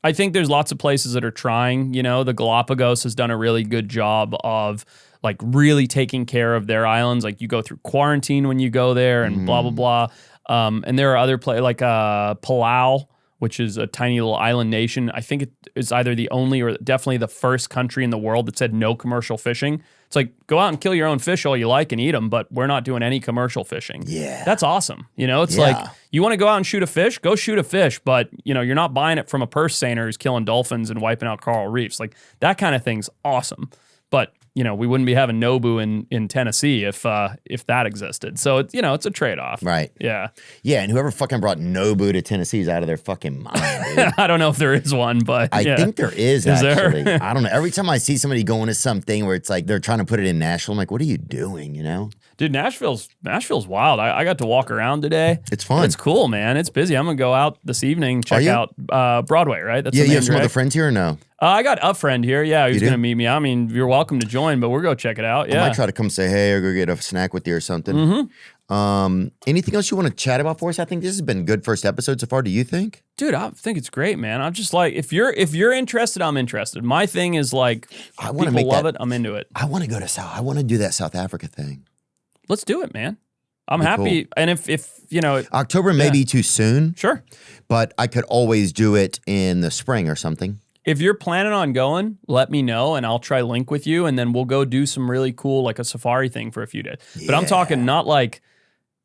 I think there's lots of places that are trying. You know, the Galapagos has done a really good job of like really taking care of their islands. Like you go through quarantine when you go there and blah, blah, blah. And there are other places like Palau, which is a tiny little island nation. I think it is either the only or definitely the first country in the world that said no commercial fishing. It's like, go out and kill your own fish all you like and eat them, but we're not doing any commercial fishing. Yeah. That's awesome. You know, it's like, you want to go out and shoot a fish? Go shoot a fish, but, you know, you're not buying it from a purse seiner who's killing dolphins and wiping out coral reefs. Like, that kind of thing's awesome. But, you know, we wouldn't be having Nobu in Tennessee if that existed. So, it's, you know, it's a trade-off. Right. Yeah. Yeah, and whoever fucking brought Nobu to Tennessee is out of their fucking mind, dude. I don't know if there is one, but I think there is actually. There? I don't know. Every time I see somebody going to something where it's like they're trying to put it in Nashville, I'm like, what are you doing, you know? Dude, Nashville's wild. I got to walk around today. It's fun. It's cool, man. It's busy. I'm going to go out this evening, check out Broadway, right? That's yeah, the you main have some drag. other friends here or no? I got a friend here. Yeah, who's You do? going to meet me. I mean, you're welcome to join, but we'll go check it out. Yeah. I might try to come say hey or go get a snack with you or something. Anything else you want to chat about for us? I think this has been a good first episode so far. Do you think? Dude, I think it's great, man. I'm just like, if you're interested, I'm interested. My thing is like, I want to people make love that, it. I'm into it. I want to go to South. I want to do that South Africa thing. Let's do it, man. I'm Be happy. cool. And if you know, October may be too soon. sure. But I could always do it in the spring or something. If you're planning on going, let me know and I'll try link with you and then we'll go do some really cool, like a safari thing for a few days. But I'm talking not like,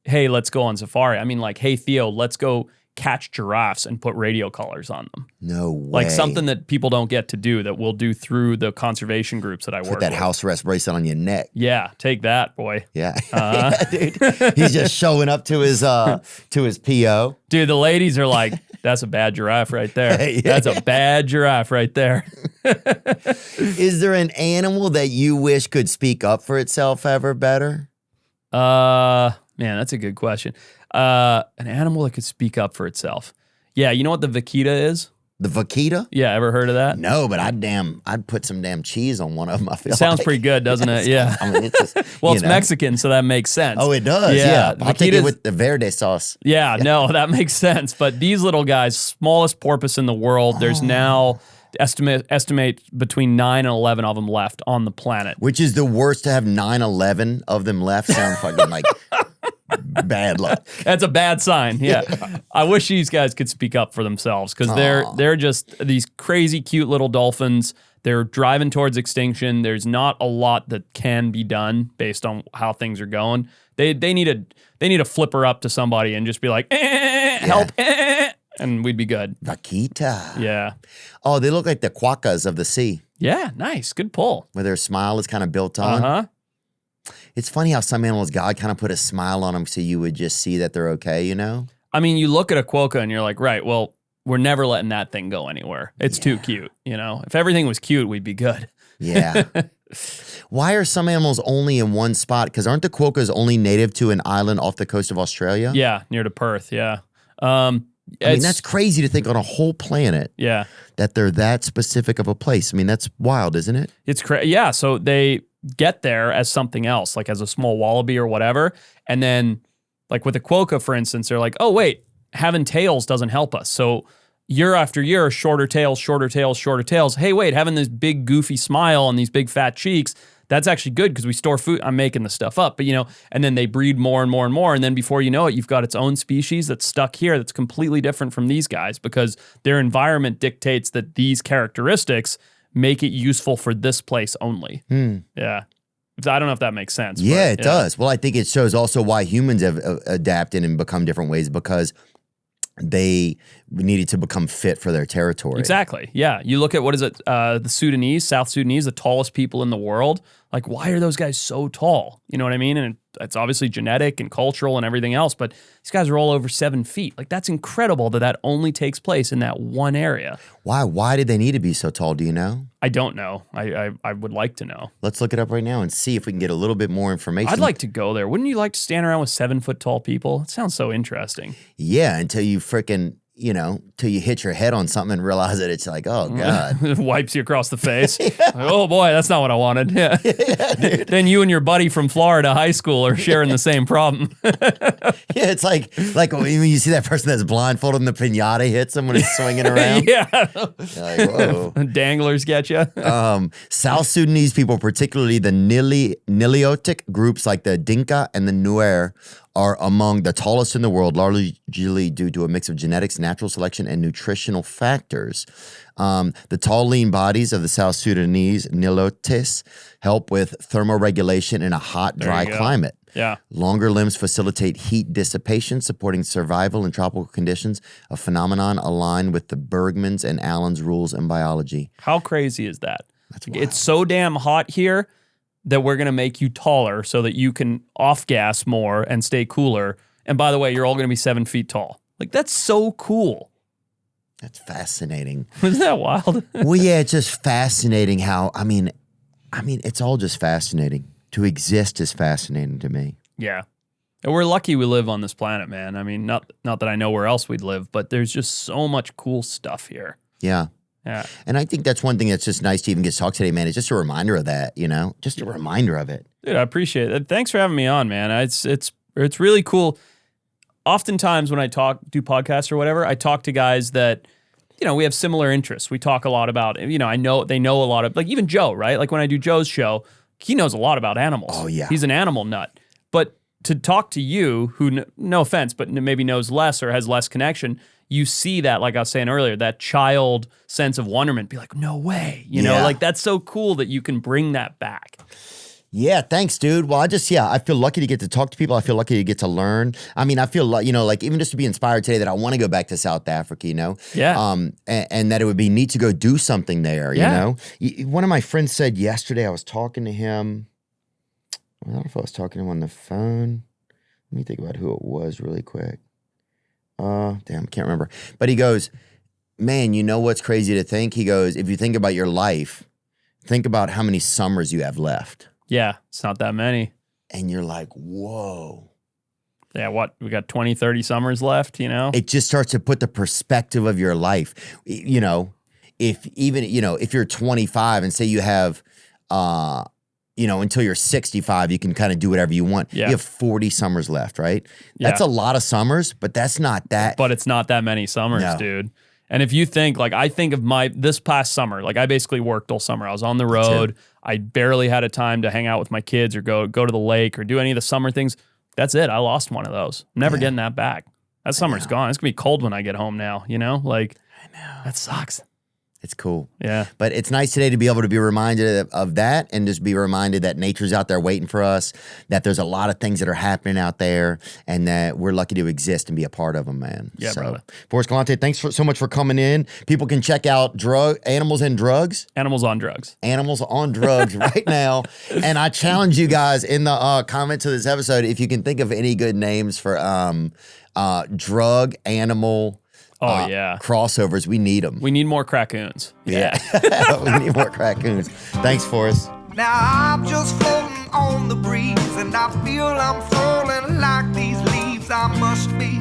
hey, let's go on safari. I mean like, hey, Theo, let's go catch giraffes and put radio collars on them. No way. Like something that people don't get to do that we'll do through the conservation groups that I work with. Put that house arrest bracelet on your neck. Yeah, take that, boy. Yeah. Yeah, dude. He's just showing up to his PO. Dude, the ladies are like, that's a bad giraffe right there. That's a bad giraffe right there. Is there an animal that you wish could speak up for itself ever better? Man, that's a good question. An animal that could speak up for itself. Yeah, you know what the vaquita is? The vaquita? Yeah, ever heard of that? No, but I'd put some damn cheese on one of them. I feel Sounds like. pretty good, doesn't it? Yeah. I mean, it's just, Well, it's Mexican, so that makes sense. Oh, it does. Yeah. I'll take it Vaquitas- with the verde sauce. Yeah, no, that makes sense. But these little guys, smallest porpoise in the world. There's now estimate between 9 and 11 of them left on the planet. Which is the worst to have 9/11 of them left. Sound fucking like bad luck. That's a bad sign. Yeah. I wish these guys could speak up for themselves because they're just these crazy cute little dolphins. They're driving towards extinction. There's not a lot that can be done based on how things are going. They need a flipper up to somebody and just be like, help, and we'd be good. Vaquita. Yeah. Oh, they look like the quokkas of the sea, Yeah, nice. Good pull. where their smile is kind of built on. Uh-huh. It's funny how some animals, God kind of put a smile on them so you would just see that they're okay, you know? I mean, you look at a quokka and you're like, right, well, we're never letting that thing go anywhere. It's too cute, you know? If everything was cute, we'd be good. Yeah. Why are some animals only in one spot? Because aren't the quokkas only native to an island off the coast of Australia? Yeah, near to Perth, yeah. I mean, that's crazy to think on a whole planet that they're that specific of a place. I mean, that's wild, isn't it? It's crazy. Yeah, so they get there as something else, like as a small wallaby or whatever. And then, like with a quokka, for instance, they're like, oh, wait, having tails doesn't help us. So year after year, shorter tails, shorter tails, shorter tails. Hey, wait, having this big goofy smile and these big fat cheeks, that's actually good because we store food. I'm making the stuff up, but you know, and then they breed more and more and more. And then before you know it, you've got its own species that's stuck here that's completely different from these guys because their environment dictates that these characteristics make it useful for this place only. Yeah. I don't know if that makes sense. Yeah, it does. Well, I think it shows also why humans have adapted and become different ways because they needed to become fit for their territory. Exactly. Yeah. You look at, what is it? The Sudanese, South Sudanese, the tallest people in the world. Like, why are those guys so tall? You know what I mean? And it's obviously genetic and cultural and everything else, but these guys are all over 7 feet. Like, that's incredible that only takes place in that one area. Why? Why did they need to be so tall? Do you know? I don't know. I would like to know. Let's look it up right now and see if we can get a little bit more information. I'd like to go there. Wouldn't you like to stand around with 7 foot tall people? It sounds so interesting. Yeah, until you freaking, till you hit your head on something and realize that it's like, oh, God. It wipes you across the face. Like, oh, boy, that's not what I wanted. Yeah. Then you and your buddy from Florida high school are sharing the same problem. Yeah, it's like when you see that person that's blindfolded and the pinata hits them when it's swinging around. Yeah. You're like, whoa. Danglers get you. South Sudanese people, particularly the Nilotic groups like the Dinka and the Nuer, are among the tallest in the world, largely due to a mix of genetics, natural selection, and nutritional factors. The tall, lean bodies of the South Sudanese Nilotes help with thermoregulation in a hot, dry climate. Yeah. Longer limbs facilitate heat dissipation, supporting survival in tropical conditions, a phenomenon aligned with the Bergman's and Allen's rules in biology. How crazy is that? That's wild. It's so damn hot here that we're going to make you taller so that you can off-gas more and stay cooler. And by the way, you're all going to be 7 feet tall. Like, that's so cool. That's fascinating. Isn't that wild? Well, yeah, it's just fascinating how, I mean, it's all just fascinating. To exist is fascinating to me. Yeah. And we're lucky we live on this planet, man. I mean, not that I know where else we'd live, but there's just so much cool stuff here. Yeah. Yeah. And I think that's one thing that's just nice to even get to talk today, man. It's just a reminder of that, just a reminder of it. Dude, I appreciate it. Thanks for having me on, man. It's really cool. Oftentimes when I do podcasts or whatever, I talk to guys that, we have similar interests. We talk a lot about, I know they know a lot of, like even Joe, right? Like when I do Joe's show, he knows a lot about animals. Oh, yeah. He's an animal nut. But to talk to you, who, no offense, but maybe knows less or has less connection, you see that, like I was saying earlier, that child sense of wonderment, be like, no way, like that's so cool that you can bring that back. Yeah, thanks, dude. Well, I feel lucky to get to talk to people. I feel lucky to get to learn. I mean, I feel like, even just to be inspired today that I want to go back to South Africa, Yeah. And that it would be neat to go do something there, One of my friends said yesterday, I was talking to him. I don't know if I was talking to him on the phone. Let me think about who it was really quick. Damn, I can't remember. But he goes, man, what's crazy to think? He goes, if you think about your life, think about how many summers you have left. Yeah, it's not that many. And you're like, whoa. Yeah, what? We got 20, 30 summers left, It just starts to put the perspective of your life. If you're 25 and say you have, until you're 65, you can kind of do whatever you want. Yeah. You have 40 summers left, right? Yeah. That's a lot of summers, but that's not that. But it's not that many summers, dude. And if you think, like, I think of this past summer, like I basically worked all summer. I was on the road. I barely had a time to hang out with my kids or go to the lake or do any of the summer things. That's it. I lost one of those. I'm never getting that back. That summer's gone. It's going to be cold when I get home now, Like, I know. That sucks. It's cool. Yeah. But it's nice today to be able to be reminded of that and just be reminded that nature's out there waiting for us, that there's a lot of things that are happening out there, and that we're lucky to exist and be a part of them, man. Yeah, brother. Forrest Galante, thanks so much for coming in. People can check out Animals and Drugs. Animals on Drugs. Animals on Drugs right now. And I challenge you guys in the comments to this episode, if you can think of any good names for drug, animal, crossovers. We need them. We need more crackoons. Yeah. We need more crackoons. Thanks, Forrest. Now I'm just floating on the breeze, and I feel I'm falling like these leaves. I must be